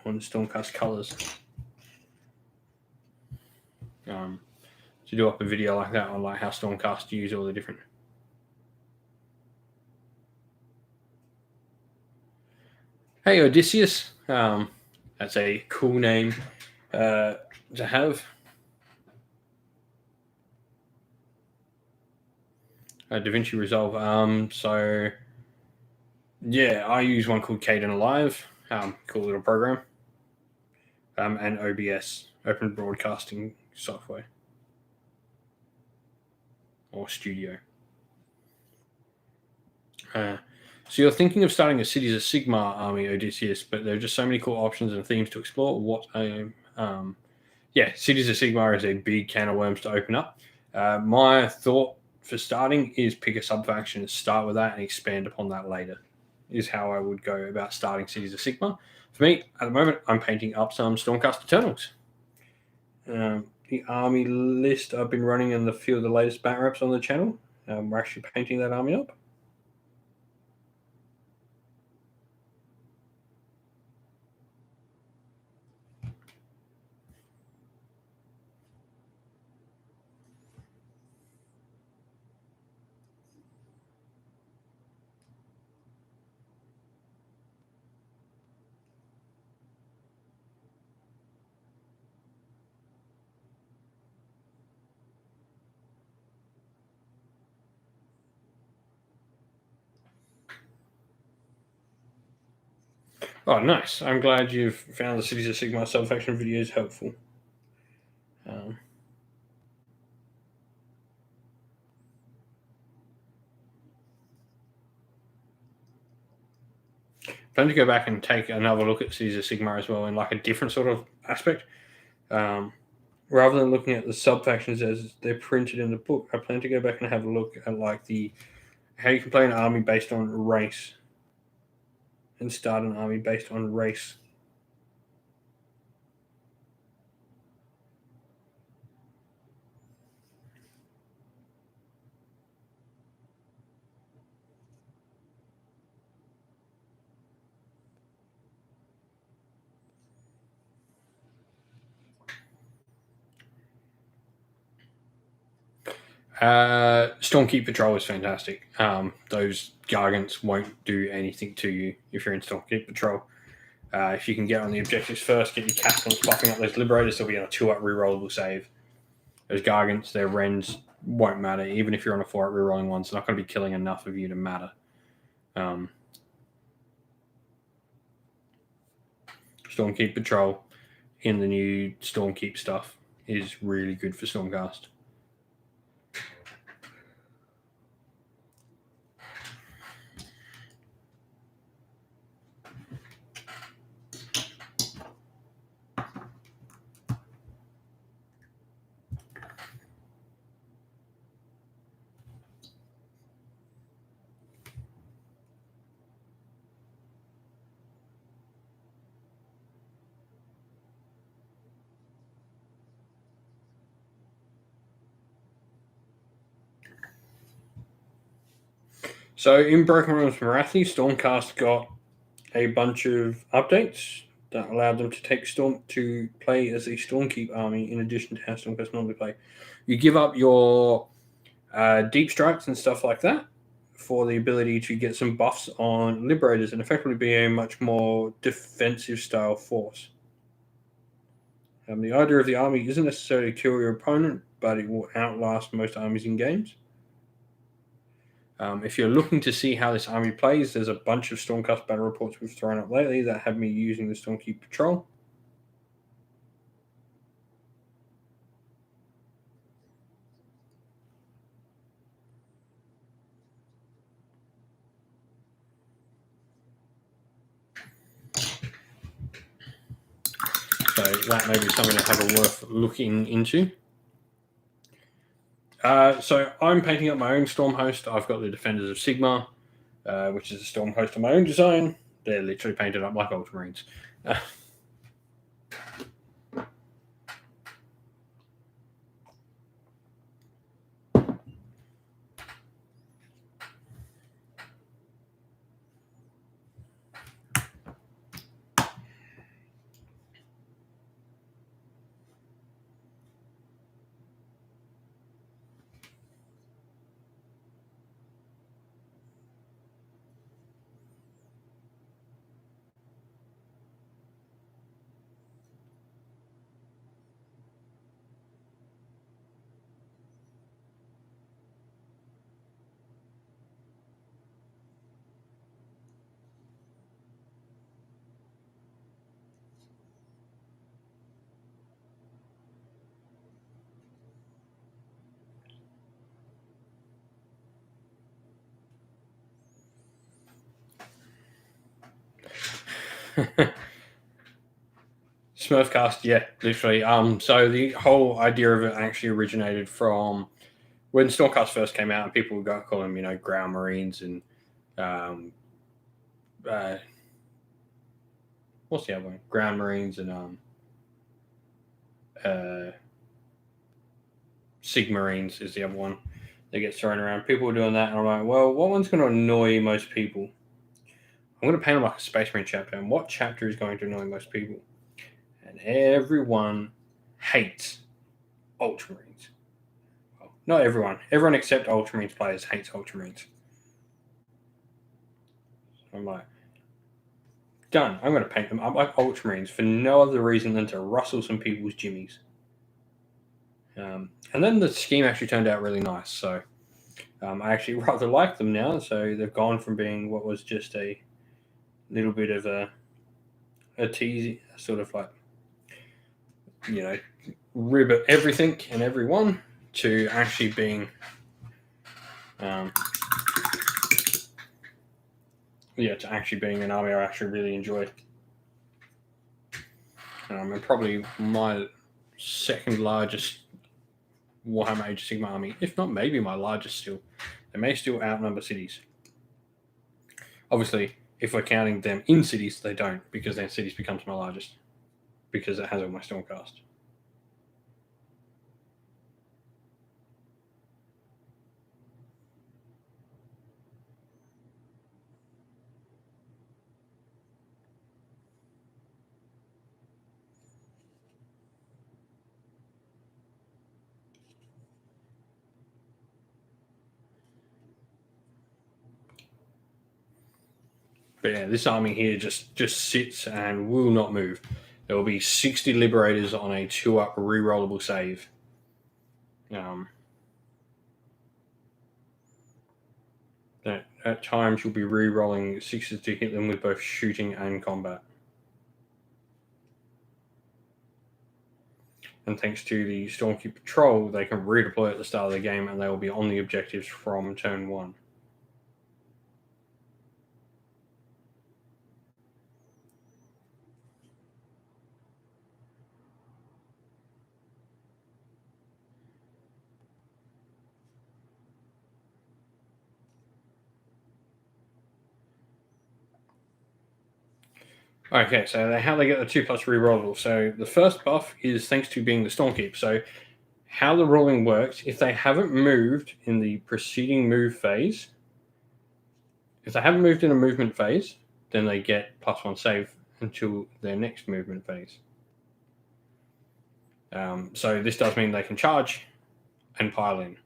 on Stormcast colors. To do up a video like that on like how Stormcast use all the different. Hey Odysseus, that's a cool name to have. DaVinci Resolve. So yeah, I use one called Caden Alive. Cool little program. And OBS, Open Broadcasting Software, or Studio. So you're thinking of starting a Cities of Sigmar army, Odysseus, but there are just so many cool options and themes to explore. Cities of Sigmar is a big can of worms to open up. My thought for starting is pick a sub-faction, start with that, and expand upon that later, is how I would go about starting Cities of Sigmar. For me, at the moment, I'm painting up some Stormcast Eternals. The army list I've been running in the few of the latest bat reps on the channel. We're actually painting that army up. Oh, nice. I'm glad you've found the Cities of Sigmar sub-faction videos helpful. Plan to go back and take another look at Cities of Sigmar as well in like a different sort of aspect. Rather than looking at the sub-factions as they're printed in the book, I plan to go back and have a look at like how you can play an army based on race and start an army based on race. Stormkeep Patrol is fantastic. Those Gargants won't do anything to you if you're in Stormkeep Patrol. If you can get on the objectives first, get your Captains popping up those Liberators, they'll be on a 2-up rerollable save. Those Gargants, their Wrens won't matter. Even if you're on a 4-up rerolling one, it's not going to be killing enough of you to matter. Stormkeep Patrol in the new Stormkeep stuff is really good for Stormcast. So in Broken Realms Marathi, Stormcast got a bunch of updates that allowed them to play as a Stormkeep army in addition to how Stormcast normally play. You give up your deep strikes and stuff like that for the ability to get some buffs on Liberators and effectively be a much more defensive style force. The idea of the army isn't necessarily to kill your opponent, but it will outlast most armies in games. If you're looking to see how this army plays, there's a bunch of Stormcast battle reports we've thrown up lately that have me using the Stormkeep Patrol. So that may be something to have a worth looking into. So I'm painting up my own Storm host. I've got the Defenders of Sigmar, which is a Storm host of my own design. They're literally painted up like Ultramarines. Smurfcast, yeah, literally. So the whole idea of it actually originated from when Stormcast first came out, and people would go call them, Ground Marines and what's the other one? Ground Marines and Sigmarines is the other one that gets thrown around. People were doing that, and I'm like, well, what one's going to annoy most people? I'm going to paint them like a Space Marine chapter, and what chapter is going to annoy most people? And everyone hates Ultramarines. Well, not everyone. Everyone except Ultramarines players hates Ultramarines. I'm like, done. I'm going to paint them up like Ultramarines for no other reason than to rustle some people's jimmies. And then the scheme actually turned out really nice. So I actually rather like them now. So they've gone from being what was just a little bit of a tease, sort of like, rib at everything and everyone, to actually being an army I actually really enjoy. And probably my second largest Warhammer Age of Sigmar army, if not maybe my largest still. They may still outnumber cities. Obviously, if we're counting them in cities, they don't, because then cities becomes my largest, because it has all my Stormcast. But yeah, this army here just sits and will not move. There will be 60 Liberators on a 2-up rerollable save. At times, you'll be re-rolling 6s to hit them with both shooting and combat. And thanks to the Stormkeep Patrol, they can redeploy at the start of the game, and they will be on the objectives from turn 1. Okay, so how they get the 2+ rerollable. So the first buff is thanks to being the Stormkeep. So how the rolling works, if they haven't moved in the preceding move phase, if they haven't moved in a movement phase, then they get +1 save until their next movement phase. So this does mean they can charge and pile in.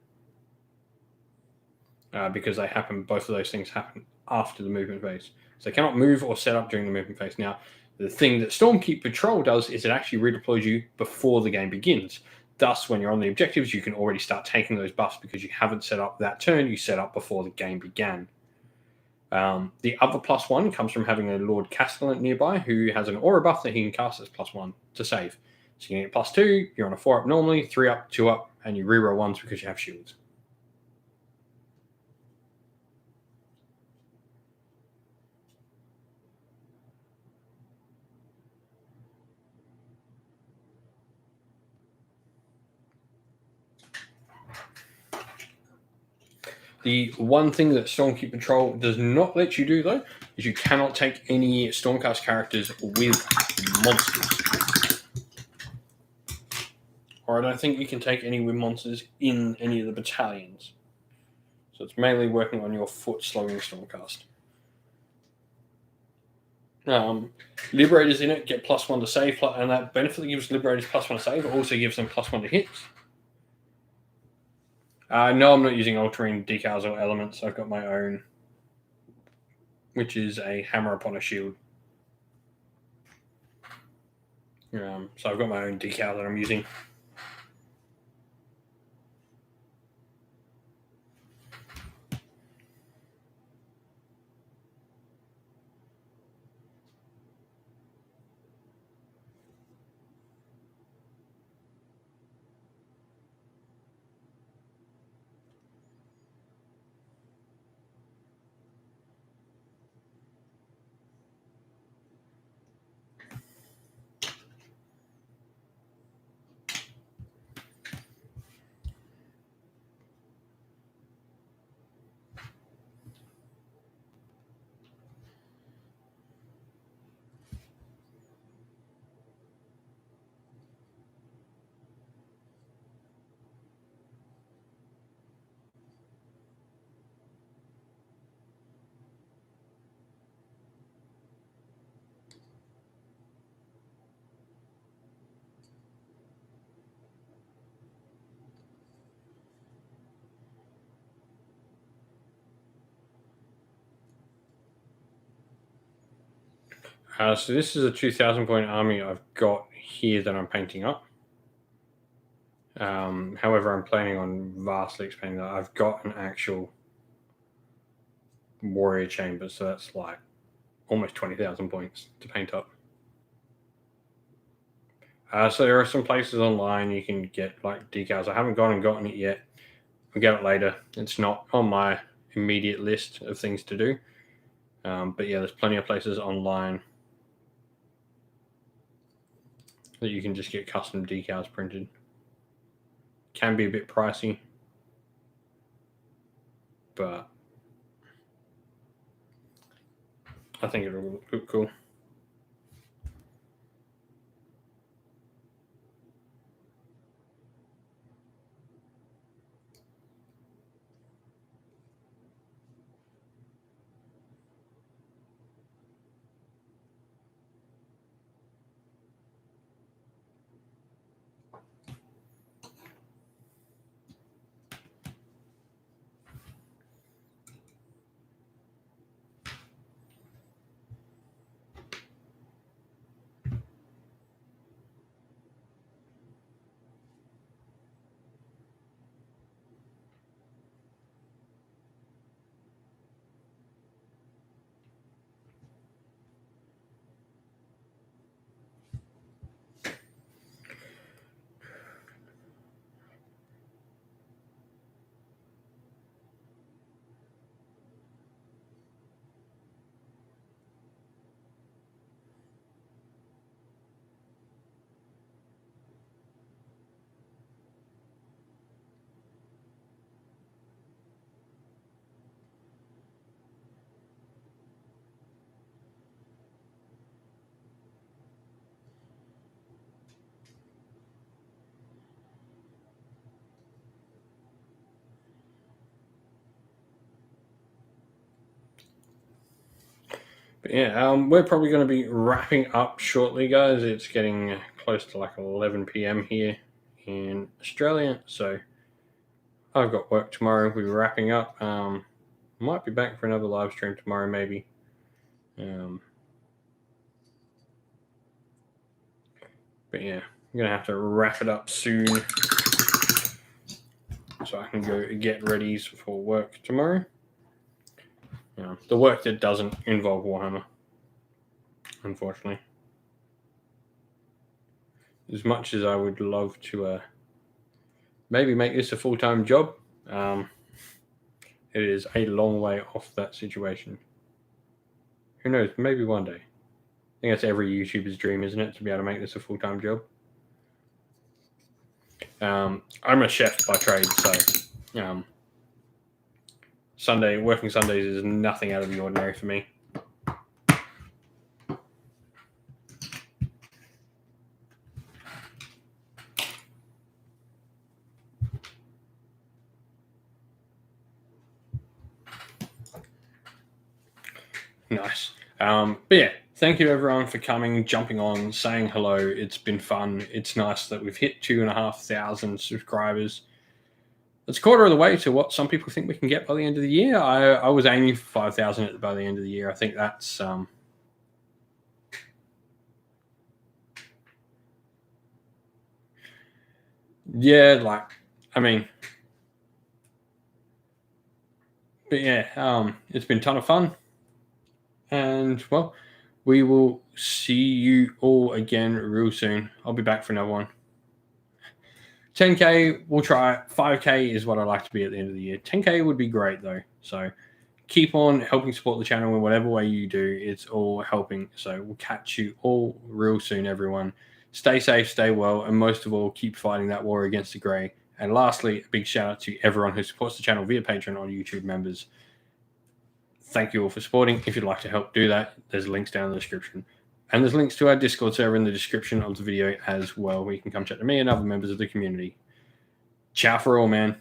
Because both of those things happen after the movement phase. So they cannot move or set up during the movement phase. Now, the thing that Stormkeep Patrol does is it actually redeploys you before the game begins. Thus, when you're on the objectives, you can already start taking those buffs because you haven't set up that turn, you set up before the game began. The other +1 comes from having a Lord Castellan nearby who has an aura buff that he can cast as +1 to save. So you can get +2, you're on a 4-up normally, 3-up, 2-up, and you reroll 1s because you have shields. The one thing that Stormkeep Patrol does not let you do, though, is you cannot take any Stormcast characters with monsters. Or I don't think you can take any with monsters in any of the battalions. So it's mainly working on your foot-slowing Stormcast. Liberators in it get +1 to save, and that benefit that gives Liberators +1 to save also gives them +1 to hit. No, I'm not using altering decals or elements. I've got my own, which is a hammer upon a shield. So I've got my own decal that I'm using. So this is a 2,000 point army I've got here that I'm painting up. However, I'm planning on vastly expanding that. I've got an actual warrior chamber, so that's like almost 20,000 points to paint up. So there are some places online you can get like decals. I haven't gone and gotten it yet. I'll get it later. It's not on my immediate list of things to do. But yeah, there's plenty of places online that you can just get custom decals printed. Can be a bit pricey, but I think it'll look cool. yeah, we're probably going to be wrapping up shortly, guys. It's getting close to like 11 p.m. here in Australia, so I've got work tomorrow. We'll be wrapping up. Might be back for another live stream tomorrow, maybe. But yeah, I'm going to have to wrap it up soon so I can go get ready for work tomorrow. The work that doesn't involve Warhammer, unfortunately. As much as I would love to maybe make this a full-time job, it is a long way off that situation. Who knows? Maybe one day. I think that's every YouTuber's dream, isn't it? To be able to make this a full-time job. I'm a chef by trade, so working Sundays is nothing out of the ordinary for me. Nice. But yeah, thank you everyone for coming, jumping on, saying hello. It's been fun. It's nice that we've hit 2,500 subscribers. It's a quarter of the way to what some people think we can get by the end of the year. I was aiming for 5,000 by the end of the year. I think that's yeah, but yeah, it's been a ton of fun. And, well, we will see you all again real soon. I'll be back for another one. 10K, we'll try. 5K is what I'd like to be at the end of the year. 10K would be great, though. So keep on helping support the channel in whatever way you do. It's all helping. So we'll catch you all real soon, everyone. Stay safe, stay well, and most of all, keep fighting that war against the grey. And lastly, a big shout out to everyone who supports the channel via Patreon or YouTube members. Thank you all for supporting. If you'd like to help do that, there's links down in the description. And there's links to our Discord server in the description of the video as well, where you can come chat to me and other members of the community. Ciao for all, man.